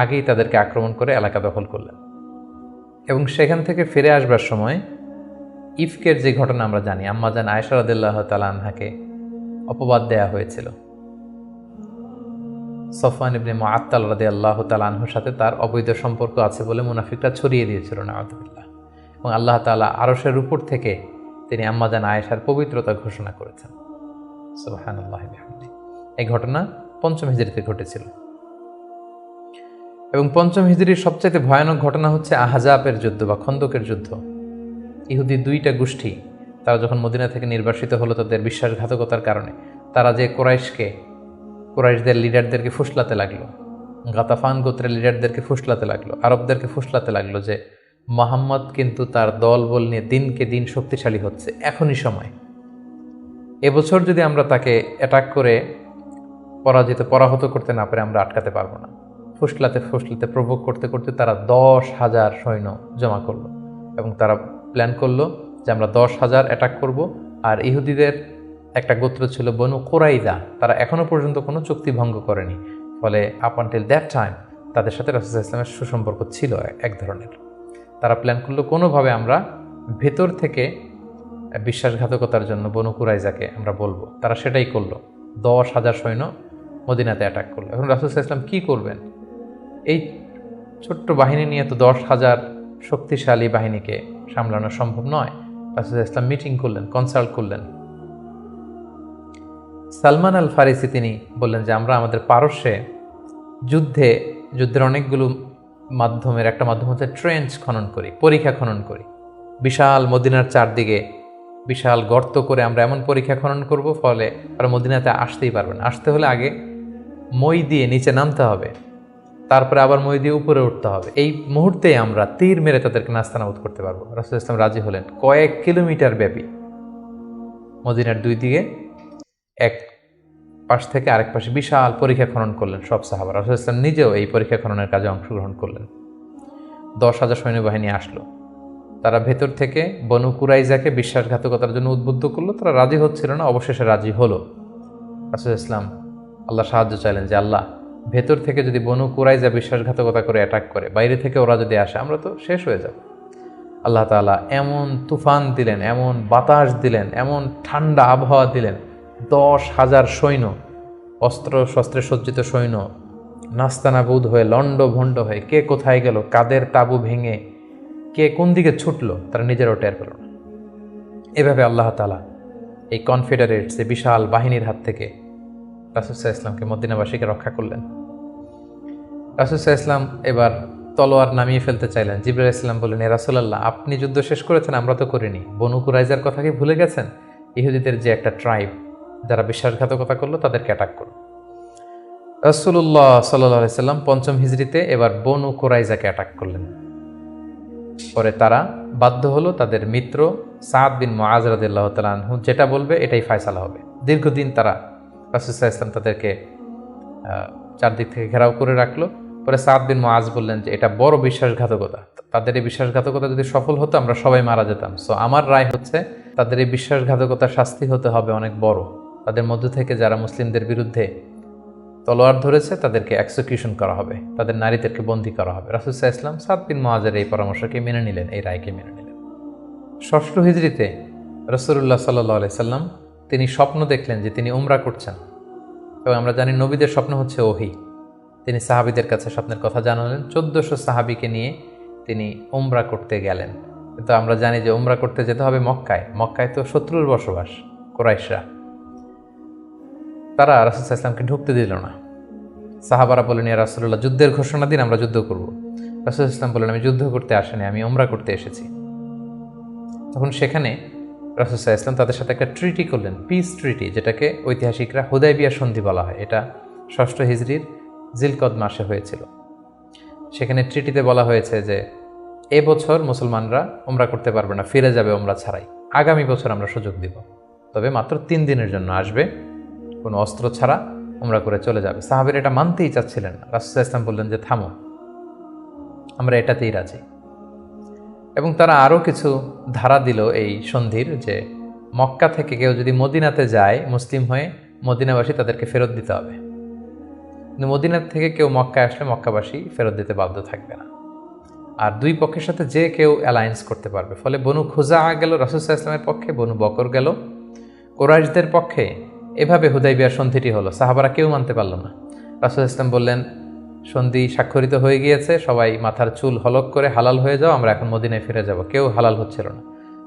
আগেই তাদেরকে আক্রমণ করে এলাকা দখল করলেন। এবং সেখান থেকে ফিরে আসবার সময় ইফকের যে ঘটনা আমরা জানি, আম্মা জান আয়েশা রাদিয়াল্লাহু তাআলা আনহাকে অপবাদ দেয়া হয়েছিল। সফওয়ান ইবনে মুআত্তাল রাদিয়াল্লাহু তাআলা আনহুর সাথে তার অবৈধ সম্পর্ক আছে বলে মুনাফিকরা ছড়িয়ে দিয়েছিল, নাউযুবিল্লাহ। এবং আল্লাহ তাআলা আরশের উপর থেকে তিনি আম্মা জান আয়েশার পবিত্রতা ঘোষণা করেছেন। সুবহানাল্লাহি বিহামদিহি। এই ঘটনা 5ম হিজরিতে ঘটেছিল। এবং 5ম হিজরির সবচেয়ে ভয়ানক ঘটনা হচ্ছে আহজাবের যুদ্ধ বা খন্দকের যুদ্ধ। ইহুদি 2টা গোষ্ঠী তারা যখন মদিনা থেকে নির্বাসিত হলো তাদের বিশ্বাসঘাতকতার কারণে, তারা যে কুরাইশদের লিডারদেরকে ফুসলাতে লাগলো, গাতাফান গোত্রের লিডারদেরকে ফুসলাতে লাগলো, আরবদেরকে ফুসলাতে লাগলো যে মুহাম্মদ কিন্তু তার দলবল নিয়ে দিনকে দিন শক্তিশালী হচ্ছে, এখনই সময়। এবছর যদি আমরা তাকে অ্যাটাক করে পরাহত করতে না পারে আমরা আটকাতে পারবো না। ফুসলাতে প্রভোগ করতে করতে তারা 10,000 সৈন্য জমা করলো এবং তারা প্ল্যান করলো যে আমরা 10,000 অ্যাটাক করব। আর ইহুদিদের একটা গোত্র ছিল বনু কুরাইজা, তারা এখনো পর্যন্ত কোনো চুক্তি ভঙ্গ করেনি, ফলে আপ আনটিল দ্যাট টাইম তাদের সাথে রাসূল সাল্লাল্লাহু আলাইহি ওয়াসাল্লামের সুসম্পর্ক ছিল এক ধরনের। তারা প্ল্যান করলো কোনোভাবে আমরা ভেতর থেকে বিশ্বাসঘাতকতার জন্য বনু কুরাইজাকে আমরা বলবো। তারা সেটাই করলো, 10,000 সৈন্য মদিনাতে অ্যাটাক করলো। এখন রাসূল সাল্লাল্লাহু আলাইহি ওয়াসাল্লাম কী করবেন? এই ছোট্ট বাহিনী নিয়ে তো 10,000 শক্তিশালী বাহিনীকে সামলানো সম্ভব নয়। রাসূল সাল্লাল্লাহু আলাইহি ওয়াসাল্লাম মিটিং করলেন, কনসাল্ট করলেন। সালমান আল ফারিসি তিনি বললেন যে আমরা আমাদের পারস্যে যুদ্ধের অনেকগুলো মাধ্যমের একটা মাধ্যম হচ্ছে ট্রেঞ্চ খনন করি, পরীক্ষা খনন করি। বিশাল মদিনার চারদিকে বিশাল গর্ত করে আমরা এমন পরীক্ষা খনন করব ফলে আর মদিনাতে আসতেই পারবেন। আসতে হলে আগে মই দিয়ে নিচে নামতে হবে, তারপরে আবার মই দিয়ে উপরে উঠতে হবে। এই মুহূর্তেই আমরা তীর মেরে তাদেরকে নাস্তানাবুদ করতে পারবো। রাসূল ইসলাম রাজি হলেন। কয়েক কিলোমিটার ব্যাপী মদিনার 2 দিকে এক পাশ থেকে আরেক পাশে বিশাল পরীক্ষা খনন করলেন সব সাহাবা। রাসূল ইসলাম নিজেও এই পরীক্ষা খননের কাজে অংশগ্রহণ করলেন। 10,000 সৈন্যবাহিনী আসলো, তারা ভেতর থেকে বনু কুরাইজাকে বিশ্বাসঘাতকতার জন্য উদ্বুদ্ধ করলো। তারা রাজি হচ্ছিল না, অবশেষে রাজি হলো। রাসূল ইসলাম আল্লাহ সাহায্য চাইলেন যে আল্লাহ, ভেতর থেকে যদি বনু কুরাইজা বিশ্বাসঘাতকতা করে অ্যাটাক করে, বাইরে থেকে ওরা যদি আসে, আমরা তো শেষ হয়ে যাব। আল্লাহ তাআলা এমন তুফান দিলেন, এমন বাতাস দিলেন, এমন ঠান্ডা আবহাওয়া দিলেন, 10,000 সৈন্য, অস্ত্র শস্ত্রে সজ্জিত সৈন্য নাস্তানাবুদ হয়ে লণ্ডভণ্ড হয়ে কে কোথায় গেল, কাদের তাবু ভেঙে কে কোন দিকে ছুটলো তারা নিজেরাও টের পেল না। এভাবে আল্লাহ তাআলা এই কনফেডারেটস, এই বিশাল বাহিনীর হাত থেকে রাসূল সাল্লাল্লাহু আলাইহি ওয়াসাল্লামকে মদিনাবাসীকে রক্ষা করলেন। রাসূল সাল্লাল্লাহু আলাইহি ওয়াসাল্লাম এবার তলোয়ার নামিয়ে ফেলতে চাইলেন। জিবরাইল আলাইহিস সালাম বললেন, ইয়া রাসূলুল্লাহ, আপনি যুদ্ধ শেষ করেছেন, আমরা তো করিনি। বনু কুরাইজার কথা কি ভুলে গেছেন? ইহুদিদের যে একটা ট্রাইব যারা বিশ্বাসঘাতকতা করলো তাদেরকে অ্যাটাক করো। রাসূলুল্লাহ সাল্লাল্লাহু আলাইহি সাল্লাম পঞ্চম হিজরিতে এবার বনু কুরাইজাকে অ্যাটাক করলেন। পরে তারা বাধ্য হলো তাদের মিত্র সাদ বিন মুআজ রাদিয়াল্লাহু তাআলা আনহু যেটা বলবে এটাই ফয়সালা হবে। দীর্ঘদিন তারা রাসূল সাল্লাল্লাহু আলাইহি সাল্লাম তাদেরকে চারদিক থেকে ঘেরাও করে রাখলো। পরে সাদ বিন মুআজ বললেন যে এটা বড় বিশ্বাসঘাতকতা, তাদের এই বিশ্বাসঘাতকতা যদি সফল হতো আমরা সবাই মারা যেতাম। সো আমার রায় হচ্ছে তাদের এই বিশ্বাসঘাতকতার শাস্তি হতে হবে অনেক বড়। তাদের মধ্য থেকে যারা মুসলিমদের বিরুদ্ধে তলোয়ার ধরেছে তাদেরকে এক্সিকিউশন করা হবে, তাদের নারীদেরকে বন্দী করা হবে। রাসূল সাল্লাল্লাহু আলাইহি ওয়াসাল্লাম সাদ বিন মুআজের এই পরামর্শকে মেনে নিলেন, এই রায়কে মেনে নিলেন। ষষ্ঠ হিজরিতে রাসূলুল্লাহ সাল্লাল্লাহু আলাইহি সাল্লাম তিনি স্বপ্ন দেখলেন যে তিনি উমরা করছেন, এবং আমরা জানি নবীদের স্বপ্ন হচ্ছে ওহী। তিনি সাহাবীদের কাছে স্বপ্নের কথা জানালেন। 1400 সাহাবীকে নিয়ে তিনি উমরা করতে গেলেন। কিন্তু আমরা জানি যে উমরা করতে যেতে হবে মক্কায়। মক্কায় তো শত্রুর বসবাস, কুরাইশরা। তারা রাসূল সাল্লাল্লাহু আলাইহি ওয়াসাল্লামকে ঢুকতে দিল না। সাহাবারা বললেন, ইয়া রাসূলুল্লাহ, যুদ্ধের ঘোষণা দিন, আমরা যুদ্ধ করব। রাসূল সাল্লাল্লাহু আলাইহি ওয়াসাল্লাম বললেন, আমি যুদ্ধ করতে আসিনি, আমি উমরা করতে এসেছি। তখন সেখানে রাসূল সাল্লাল্লাহু আলাইহি ওয়াসাল্লাম তাদের সাথে একটা ট্রিটি করলেন, পিস ট্রিটি, যেটাকে ঐতিহাসিকরা হুদায়বিয়া সন্ধি বলা হয়। এটা ষষ্ঠ হিজরির জিলকদ মাসে হয়েছিল। সেখানে ট্রিটিতে বলা হয়েছে যে এবছর মুসলমানরা উমরা করতে পারবে না, ফিরে যাবে উমরা ছাড়াই। আগামী বছর আমরা সুযোগ দিব, তবে মাত্র 3 দিনের জন্য আসবে, কোনো অস্ত্র ছাড়া উমরা করে চলে যাবে। সাহাবীরা এটা মানতেই চাচ্ছিলেন না। রাসূল সাল্লাল্লাহু আলাইহি ওয়াসাল্লাম বললেন যে থামো, আমরা এটাতেই রাজি। এবং তারা আরও কিছু ধারা দিল এই সন্ধির, যে মক্কা থেকে কেউ যদি মদিনাতে যায় মুসলিম হয়ে, মদিনাবাসী তাদেরকে ফেরত দিতে হবে। কিন্তু মদিনা থেকে কেউ মক্কায় আসলে মক্কাবাসী ফেরত দিতে বাধ্য থাকবে না। আর দুই পক্ষের সাথে যে কেউ অ্যালায়েন্স করতে পারবে। ফলে বনু খুজা গেল রাসূল সাল্লাল্লাহু আলাইহি ওয়াসাল্লামের পক্ষে, বনু বকর গেল কুরাইশদের পক্ষে। এভাবে হুদায়বিয়ার সন্ধিটি হলো। সাহাবারা কেউ মানতে পারল না। রাসূল সাল্লাল্লাহু আলাইহি ওয়াসাল্লাম বললেন, সন্ধি স্বাক্ষরিত হয়ে গিয়েছে, সবাই মাথার চুল হলক করে হালাল হয়ে যাও, আমরা এখন মদিনায় ফিরে যাব। কেউ হালাল হচ্ছিল না।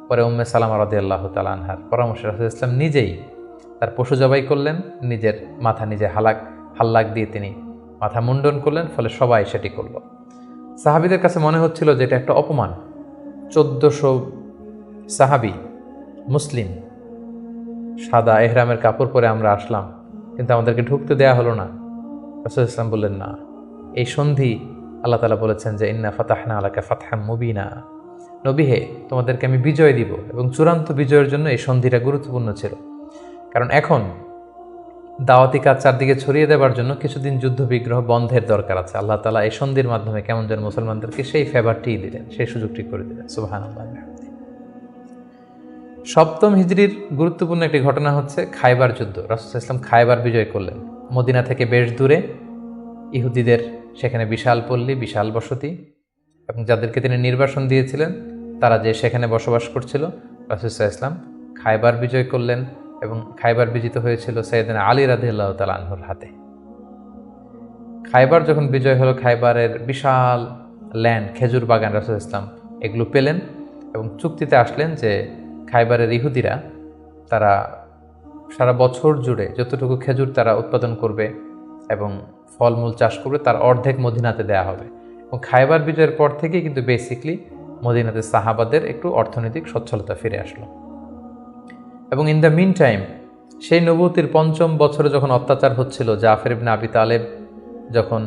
পরে উম্মে সালামা রাদিয়াল্লাহু তাআলা আনহার পরামর্শে রাসূল সাল্লাল্লাহু আলাইহি ওয়াসাল্লাম নিজেই তার পশু জবাই করলেন, নিজের মাথা নিজে হাল্লাক দিয়ে তিনি মাথা মুন্ডন করলেন। ফলে সবাই সেটি করল। সাহাবীদের কাছে মনে হচ্ছিল যে এটা একটা অপমান। 1400 সাহাবী মুসলিম, সাদা এহরামের কাপড় পরে আমরা আসলাম, কিন্তু আমাদেরকে ঢুকতে দেয়া হলো না। রাসূল সাল্লাল্লাহু আলাইহি ওয়াসাল্লাম বললেন, না, এই সন্ধি আল্লাহ তাআলা বলেছেন যে ইন্না ফাতাহনা আলাকা ফাতহাম মুবিনা, নবী হে, তোমাদেরকে আমি বিজয় দিব। এবং চূড়ান্ত বিজয়ের জন্য এই সন্ধিটা গুরুত্বপূর্ণ ছিল। কারণ এখন দাওয়াতি কাজ চারদিকে ছড়িয়ে দেওয়ার জন্য কিছুদিন যুদ্ধ বিগ্রহ বন্ধের দরকার আছে। আল্লাহ তাআলা এই সন্ধির মাধ্যমে কেমন যেন মুসলমানদেরকে সেই ফেভারটিই দিলেন, সেই সুযোগটি করে দিলেন। সুবহানাল্লাহ। সপ্তম হিজরির গুরুত্বপূর্ণ একটি ঘটনা হচ্ছে খায়বার যুদ্ধ। রাসূল সাল্লাল্লাহু আলাইহি ওয়াসাল্লাম খায়বার বিজয় করলেন। মদিনা থেকে বেশ দূরে ইহুদিদের সেখানে বিশাল পল্লী, বিশাল বসতি, এবং যাদেরকে তিনি নির্বাসন দিয়েছিলেন তারা যে সেখানে বসবাস করছিল। রাসূল সাল্লাল্লাহু আলাইহি ওয়াসাল্লাম খায়বার বিজয় করলেন, এবং খায়বার বিজিত হয়েছিল সাইয়েদনা আলী রাদিয়াল্লাহু তাআলা আনহুর হাতে। খায়বার যখন বিজয় হলো, খায়বারের বিশাল ল্যান্ড, খেজুর বাগান, রাসূল সাল্লাল্লাহু আলাইহি ওয়াসাল্লাম এগুলো পেলেন এবং চুক্তিতে আসলেন যে খায়বারের ইহুদিরা তারা সারা বছর জুড়ে যতটুকু খেজুর তারা উৎপাদন করবে এবং ফলমূল চাষ করবে তার অর্ধেক মদিনাতে দেয়া হবে। এবং খায়বার বিজয়ের পর থেকেই কিন্তু বেসিকলি মদিনাতে সাহাবাদের একটু অর্থনৈতিক সচ্ছলতা ফিরে আসলো। এবং ইন দ্য মিন টাইম সেই নবুয়তির 5ম বছরে যখন অত্যাচার হচ্ছিল, জাফর ইবনে আবি তালেব যখন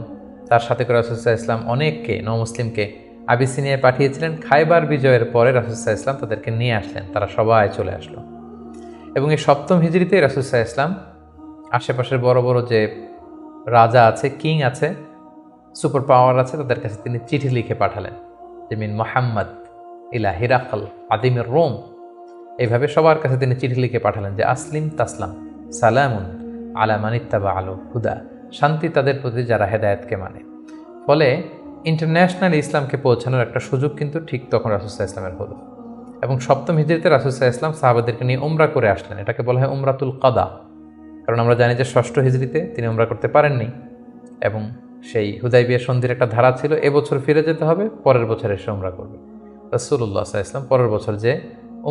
তার সাথে করে রাসূল সাল্লাল্লাহু আলাইহি ওয়াসাল্লাম অনেককে নমুসলিমকে আবিসিনিয়ায় পাঠিয়েছিলেন, খায়বার বিজয়ের পরে রাসূল সাল্লাল্লাহু আলাইহি ওয়াসাল্লাম তাদেরকে নিয়ে আসলেন, তারা সবাই চলে আসলো। এবং এই সপ্তম হিজরিতে রাসূল সাল্লাল্লাহু আলাইহি ওয়াসাল্লাম আশেপাশের বড় বড় যে রাজা আছে, কিং আছে, সুপার পাওয়ার আছে, তাদের কাছে তিনি চিঠি লিখে পাঠালেন যে মিন মুহাম্মদ ইলা হিরাকল আদিমের রোম। এইভাবে সবার কাছে তিনি চিঠি লিখে পাঠালেন যে আসলিম তাসলাম, সালামুন আলা মানিত্তাবা আল হুদা, শান্তি তাদের প্রতি যারা হেদায়েতকে মানে। ফলে ইন্টারন্যাশনাল ইসলামকে পৌঁছানোর একটা সুযোগ কিন্তু ঠিক তখন রাসূল সাল্লাল্লাহু আলাইহি ওয়াসাল্লামের হলো। এবং সপ্তম হিজরিতে রাসূল সাল্লাল্লাহু আলাইহি ওয়াসাল্লাম সাহাবাদেরকে নিয়ে উমরা করে আসলেন। এটাকে বলা হয় উমরাতুল কাদা। কারণ আমরা জানি যে ষষ্ঠ হিজরিতে তিনি উমরা করতে পারেননি, এবং সেই হুদায়বিয়া সন্ধির একটা ধারা ছিল এবছর ফিরে যেতে হবে, পরের বছর এসে উমরা করবে। রাসূলুল্লাহ সাল্লাল্লাহু আলাইহি ওয়াসাল্লাম পরের বছর যে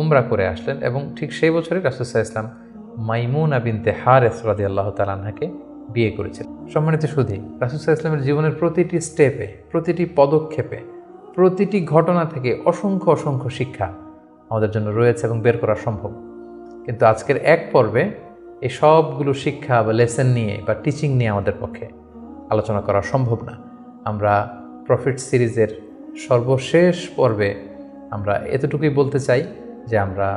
উমরা করে আসলেন, এবং ঠিক সেই বছরই রাসূল সাল্লাল্লাহু আলাইহি ওয়াসাল্লাম মাইমুনা বিনতে হারেস রাদিয়াল্লাহু তাআলা আনহাকে বিয়ে করেছিলেন। সম্মানিত সুধী, রাসূল সাল্লাল্লাহু আলাইহি ওয়াসাল্লামের জীবনের প্রতিটি স্টেপে, প্রতিটি পদক্ষেপে, প্রতিটি ঘটনা থেকে অসংখ্য অসংখ্য শিক্ষা আমাদের জন্য রয়েছে এবং বের করা সম্ভব। কিন্তু আজকের এক পর্বে এই সবগুলো শিক্ষা বা লেসন নিয়ে বা টিচিং নিয়ে আমাদের পক্ষে আলোচনা করা সম্ভব না। আমরা প্রফিট সিরিজের সর্বশেষ পর্বে আমরা এতটুকুই বলতে চাই যে আমরা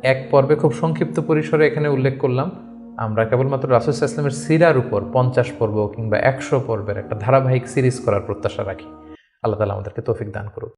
এক পর্বে খুব সংক্ষিপ্ত পরিসরে এখানে উল্লেখ করলাম, আমরা কেবলমাত্র রাসূল সাল্লাল্লাহু আলাইহি ওয়াসাল্লামের সিরার উপর 50 পর্ব কিংবা 100 পর্বের একটা ধারাবাহিক সিরিজ করার প্রত্যাশা রাখি। আল্লাহ তাআলা আমাদেরকে তৌফিক দান করুক।